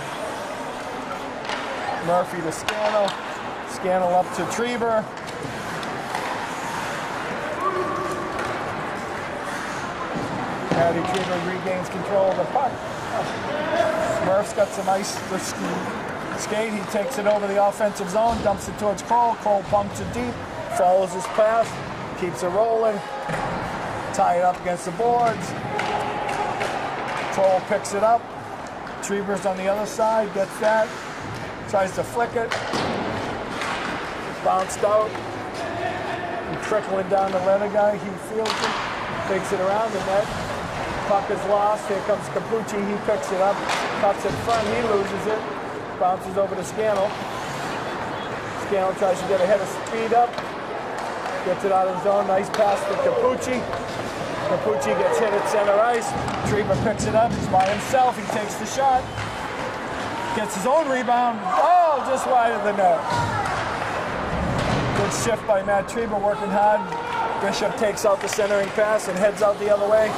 Murphy to Scannell. Scannell up to Trieber. Matty Trieber regains control of the puck. Murph's got some ice skate. He takes it over the offensive zone, dumps it towards Kroll. Kroll pumps it deep, follows his pass, keeps it rolling. Tie it up against the boards. Kroll picks it up. Trieber's on the other side, gets that. Tries to flick it. Bounced out. And trickling down the leather guy. He fields it. Takes it around the net. Puck is lost. Here comes Capucci. He picks it up. Cuts in front. He loses it. Bounces over to Scannell. Scannell tries to get ahead of speed up. Gets it out of the zone. Nice pass to Capucci. Capucci gets hit at center ice. Trieber picks it up. He's by himself. He takes the shot. Gets his own rebound. Oh, just wide of the net. Good shift by Matt Trieber, working hard. Bishop takes out the centering pass and heads out the other way.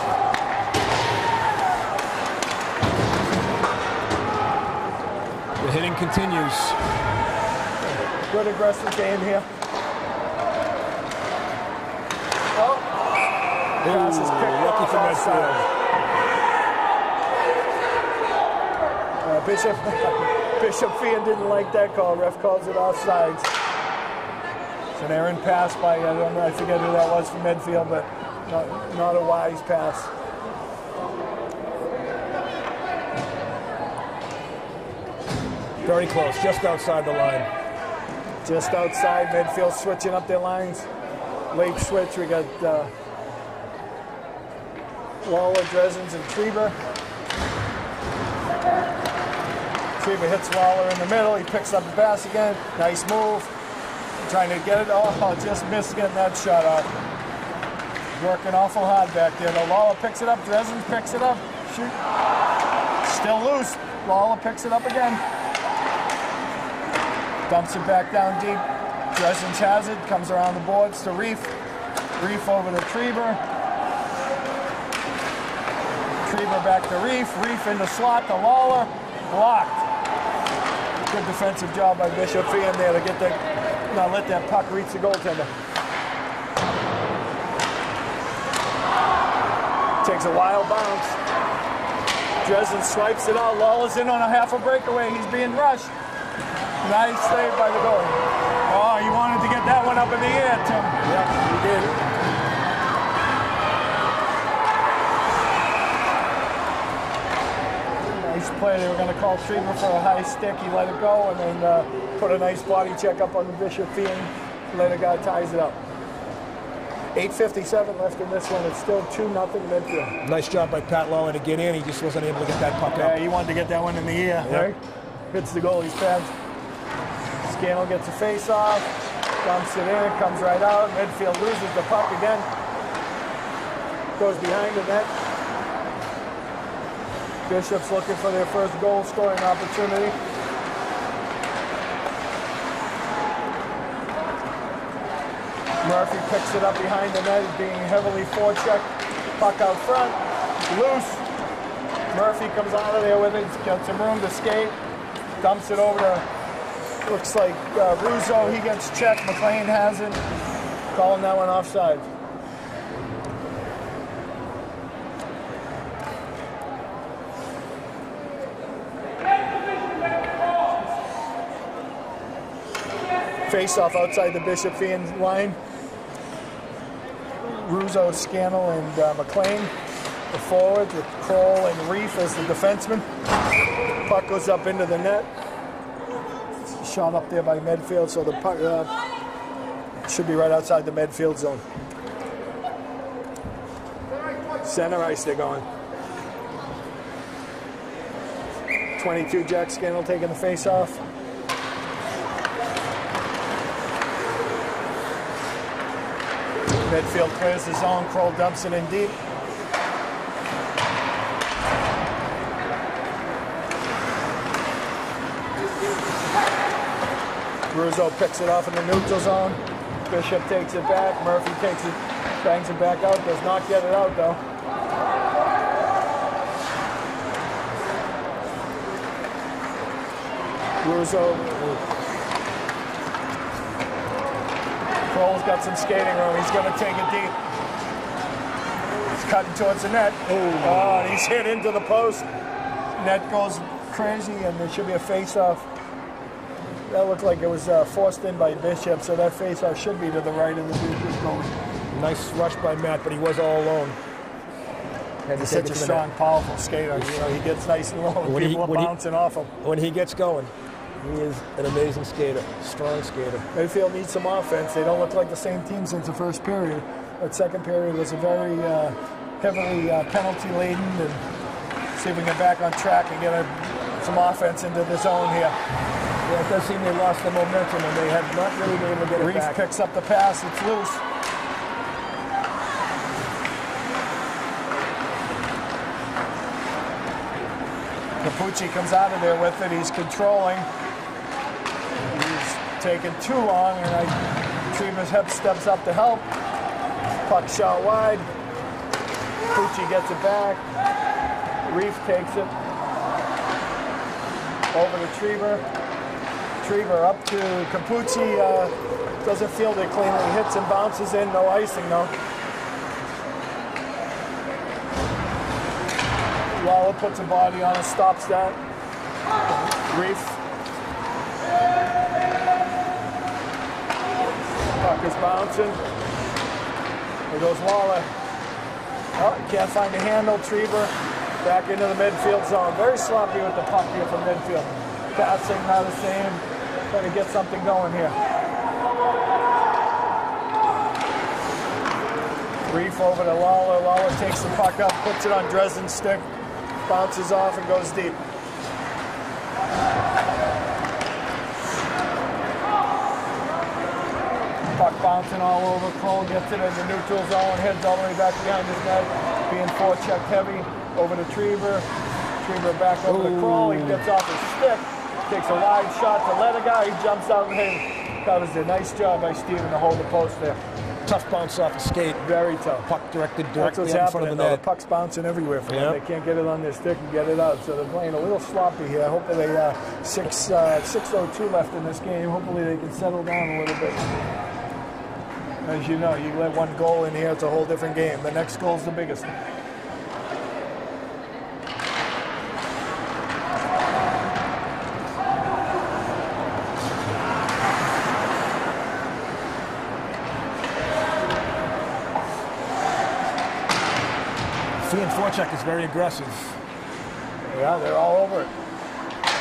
The hitting continues. Good aggressive game here. Oh, pass is picked lucky off for Medfield. Bishop Feehan didn't like that call. Ref calls it offsides. It's an errant pass by, I forget who that was from Medfield, but not a wise pass. Very close, just outside the line. Just outside, Medfield switching up their lines. Late switch, we got Lawler, Dresden's, and Trieber. Trieber hits Lawler in the middle. He picks up the pass again. Nice move. Trying to get it. Oh, just missed getting that shot off. Working awful hard back there. Though Lawler picks it up. Dresden picks it up. Shoot. Still loose. Lawler picks it up again. Dumps it back down deep. Dresden has it. Comes around the boards to Reef. Reef over to Trieber. Trieber back to Reef. Reef in the slot to Lawler. Blocked. Good defensive job by Bishop Feehan there to get that, not let that puck reach the goaltender. Takes a wild bounce. Dresden swipes it out. Lawler's in on a half a breakaway. He's being rushed. Nice save by the goalie. Oh, you wanted to get that one up in the air, Tim. Yeah, he did. Play. They were going to call Trieber for a high stick. He let it go and then put a nice body check up on the Bishop Feehan. Later guy ties it up. 8:57 left in this one. It's still 2-0 Medfield. Nice job by Pat Lawler to get in. He just wasn't able to get that puck up. Yeah, he wanted to get that one in the air. Yep. Right? Hits the goalie's pads. Scannell gets a face off. Dumps it in. Comes right out. Medfield loses the puck again. Goes behind the net. Bishop's looking for their first goal scoring opportunity. Murphy picks it up behind the net, being heavily forechecked. Puck out front, loose. Murphy comes out of there with it. He's got some room to skate. Dumps it over to, looks like Russo. He gets checked. McLean hasn't. Calling that one offside. Face off outside the Bishop Feehan line. Russo, Scannell, and McLean, the forwards, with Kroll and Reef as the defenseman. Puck goes up into the net. Shot up there by Medfield, so the puck should be right outside the Medfield zone. Center ice they're going. 22, Jack Scannell taking the face off. Medfield clears the zone. Kroll dumps it in deep. Russo picks it off in the neutral zone. Bishop takes it back. Murphy takes it, bangs it back out. Does not get it out though. Russo. Kroll's got some skating room. He's going to take it deep. He's cutting towards the net. Oh, and he's hit into the post. Net goes crazy, and there should be a face-off. That looked like it was forced in by Bishop, so that face-off should be to the right of the Bishop goal. Nice rush by Matt, but he was all alone. He's such a strong, powerful skater. You know, he gets nice and low. People are bouncing off him. When he gets going, he is an amazing skater, strong skater. Medfield needs some offense. They don't look like the same team since the first period. That second period was a very heavily penalty-laden. And see if we can get back on track and get some offense into the zone here. Yeah, it does seem they lost the momentum and they have not really been able to get it back. Reef picks up the pass. It's loose. Capucci comes out of there with it. He's controlling. He's taking too long, and Treva's hip steps up to help. Puck shot wide. Capucci gets it back. Reef takes it over to Treva. Treva up to Capucci. Doesn't field it cleanly. Hits and bounces in. No icing though. Lawler puts a body on it, stops that. Reef. Puck is bouncing. There goes Lawler. Oh, can't find a handle. Treva back into the midfield zone. Very sloppy with the puck here from midfield. Passing, not the same. Trying to get something going here. Reef over to Lawler. Lawler takes the puck up, puts it on Dresden's stick. Bounces off and goes deep. Puck bouncing all over. Kroll gets it in the neutral zone, heads all the way back behind his net, being forechecked heavy. Over to Treva. Treva back over to Kroll. He gets off his stick, takes a wide shot to let a guy. He jumps out and covers it. Nice job by Steven to hold the post there. Tough bounce off the skate. Very tough. Puck directed directly in front of the net. The puck's bouncing everywhere for them. They can't get it on their stick and get it out, so they're playing a little sloppy here. Hopefully, 6:02 left in this game. Hopefully, they can settle down a little bit. As you know, you let one goal in here, it's a whole different game. The next goal's the biggest. Feehan forecheck is very aggressive. Yeah, they're all over it.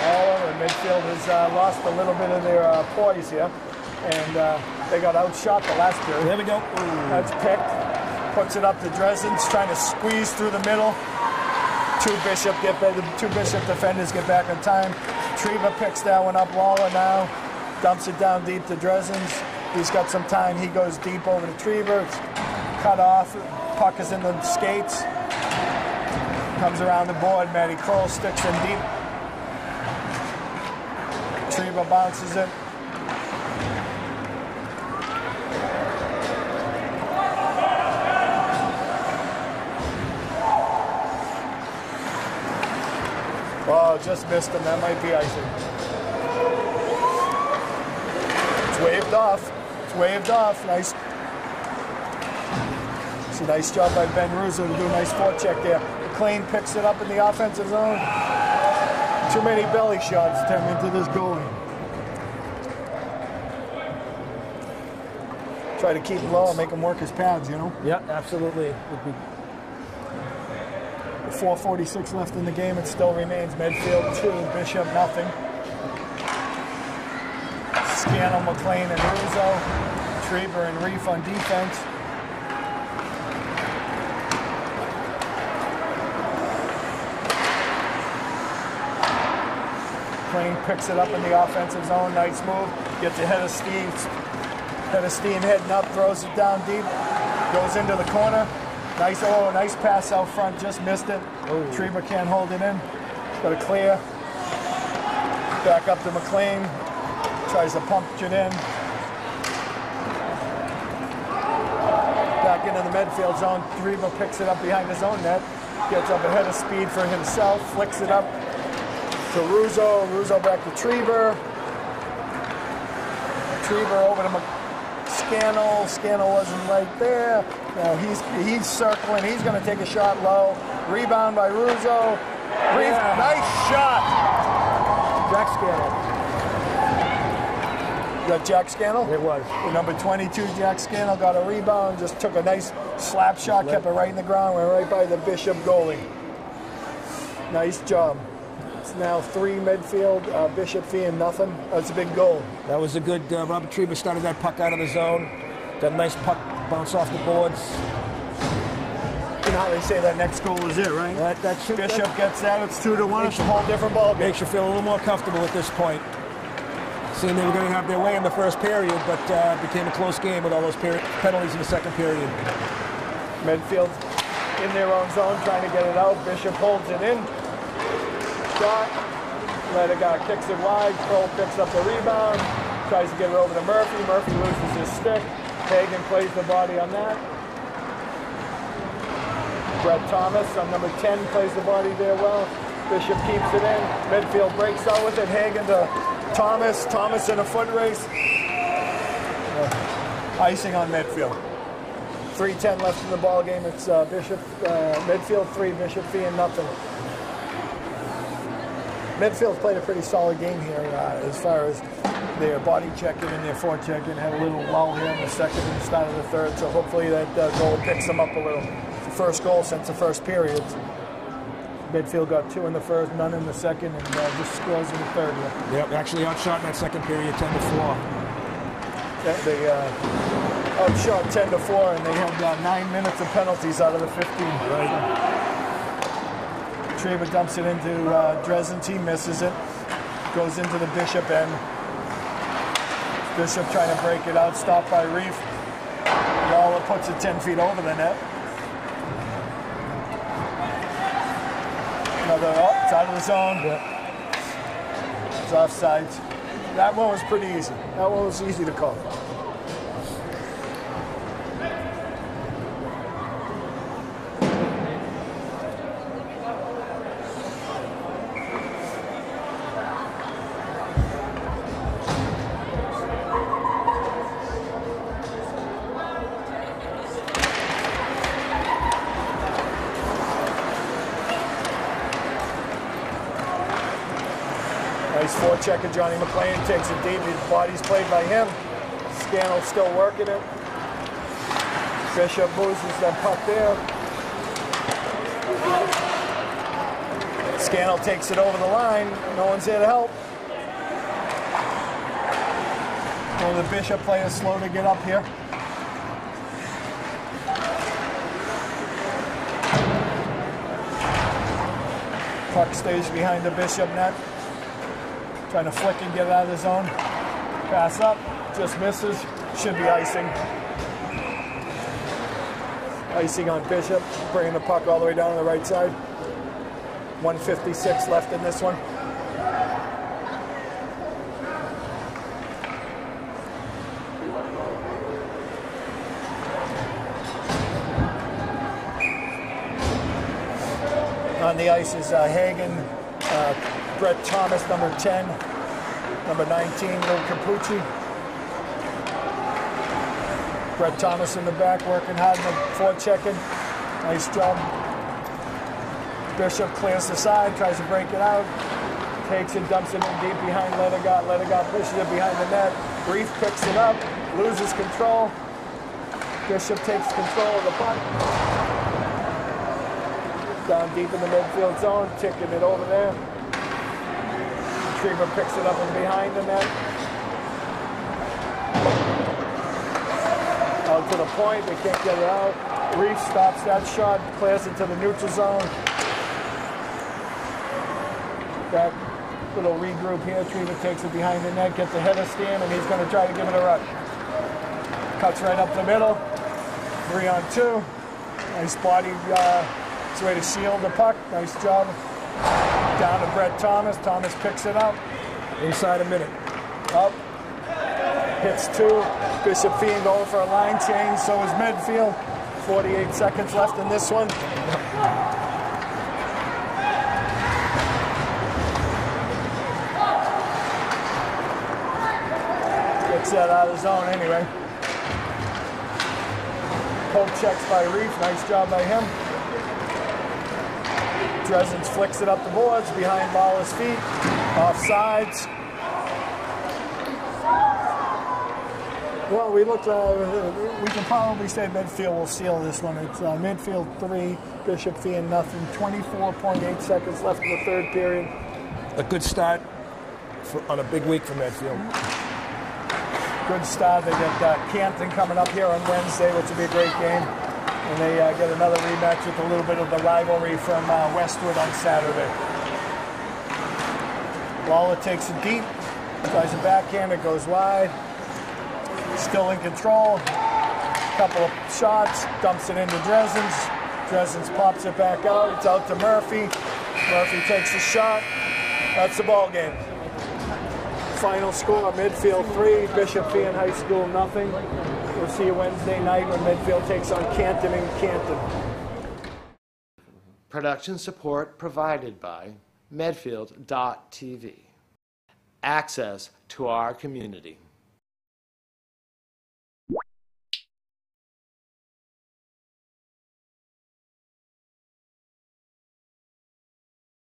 All over it. Midfield has lost a little bit of their poise here. And they got outshot the last period. There we go. That's picked. Puts it up to Dresden's, trying to squeeze through the middle. Two Bishop defenders get back in time. Treva picks that one up. Lawler now dumps it down deep to Dresden's. He's got some time. He goes deep over to Treva. It's cut off. Puck is in the skates. Comes around the board. Matty Kroll sticks in deep. Treva bounces it. Oh, just missed him. That might be icing. It's waved off. It's waved off. Nice. It's a nice job by Ben Russo to do a nice forecheck there. McLean picks it up in the offensive zone. Too many belly shots turn into this goalie. Try to keep him low and make him work his pads, you know? Yeah, absolutely. 4:46 left in the game. It still remains Medfield 2, Bishop nothing. Scannell, McLean, and Russo. Treber and Reef on defense. McLean picks it up in the offensive zone. Nice move. Gets ahead of Steve. Head of steam heading up, throws it down deep, goes into the corner. Nice, oh, nice pass out front, just missed it. Treber can't hold it in. Got to clear. Back up to McLean. Tries to punch it in. Back into the Medfield zone. Treber picks it up behind his own net. Gets up ahead of speed for himself. Flicks it up to Russo. Russo back to Treber. Treber over to Scannell. Scannell wasn't right there. Now he's circling. He's going to take a shot low. Rebound by Russo. Yeah. Nice shot. Jack Scannell. You got Jack Scannell? It was. The number 22, Jack Scannell, got a rebound. Just took a nice slap shot. Kept it right in the ground. Went right by the Bishop goalie. Nice job. It's now 3 Medfield, Bishop Feehan nothing. That's a big goal. That was a good, Robert Treber started that puck out of the zone. That nice puck bounce off the boards. You know how they say that next goal is it, right? Bishop gets that, it's 2-1, it's a whole different ballgame. Makes you feel a little more comfortable at this point. Seemed they were going to have their way in the first period, but it became a close game with all those penalties in the second period. Medfield in their own zone, trying to get it out. Bishop holds it in. Shot. Ledigar kicks it wide. Kroll picks up the rebound. Tries to get it over to Murphy. Murphy loses his stick. Hagen plays the body on that. Brett Thomas on number 10 plays the body there well. Bishop keeps it in. Medfield breaks out with it. Hagen to Thomas. Thomas in a foot race. Icing on Medfield. 3:10 left in the ball game. It's Medfield 3, Bishop Feehan nothing. Medfield's played a pretty solid game here as far as their body checking and their forechecking. Had a little lull here in the second and the start of the third, so hopefully that goal picks them up a little. It's the first goal since the first period. Medfield got 2 in the first, none in the second, and just scores in the third. Yep, actually outshot in that second period 10-4. They outshot 10-4, and they had 9 minutes of penalties out of the 15. Right. Treber dumps it into Dresden. He misses it. Goes into the Bishop end. Bishop trying to break it out. Stopped by Reef. Lawler puts it 10 feet over the net. Another, it's out of the zone. Yep. It's offsides. That one was pretty easy. That one was easy to call. Nice forechecker, Johnny McLean takes it deep. His body's played by him. Scannell still working it. Bishop loses that puck there. Scannell takes it over the line. No one's there to help. One of the Bishop players slow to get up here. Puck stays behind the Bishop net. Trying to flick and get it out of the zone. Pass up, just misses. Should be icing. Icing on Bishop, bringing the puck all the way down to the right side. 1:56 left in this one. On the ice is Hagen, Brett Thomas, number 10. Number 19, Lil Capucci. Brett Thomas in the back, working hard in the forechecking. Nice job. Bishop clears the side, tries to break it out. Takes it, dumps it in deep behind Lettergott. Lettergott pushes it behind the net. Reef picks it up, loses control. Bishop takes control of the puck. Down deep in the midfield zone, ticking it over there. Retriever picks it up and behind the net. Out to the point, they can't get it out. Reef stops that shot, clears it to the neutral zone. That little regroup here, Retriever takes it behind the net, gets the header stand, and he's going to try to give it a run. Cuts right up the middle, 3-on-2. Nice body, it's way to shield the puck, nice job. Down to Brett Thomas, Thomas picks it up. Inside a minute. Up. Hits 2. Bishop Feehan going for a line change. So is Medfield. 48 seconds left in this one. Gets that out of the zone anyway. Poke checks by Reef. Nice job by him. Dresden's flicks it up the boards behind Lawler's feet. Offsides. Well, we can probably say Medfield will seal this one. It's Medfield 3, Bishop Feehan nothing. 24.8 seconds left in the third period. A good start on a big week for Medfield. Good start. They get Canton coming up here on Wednesday, which will be a great game. And they get another rematch with a little bit of the rivalry from Westwood on Saturday. Lawler takes it deep, tries a backhand, it goes wide. Still in control. Couple of shots, dumps it into Dresden's. Dresden's pops it back out. It's out to Murphy. Murphy takes a shot. That's the ball game. Final score: Medfield 3, Bishop Feehan High School nothing. We'll see you Wednesday night when Medfield takes on Canton in Canton. Production support provided by Medfield.tv. Access to our community.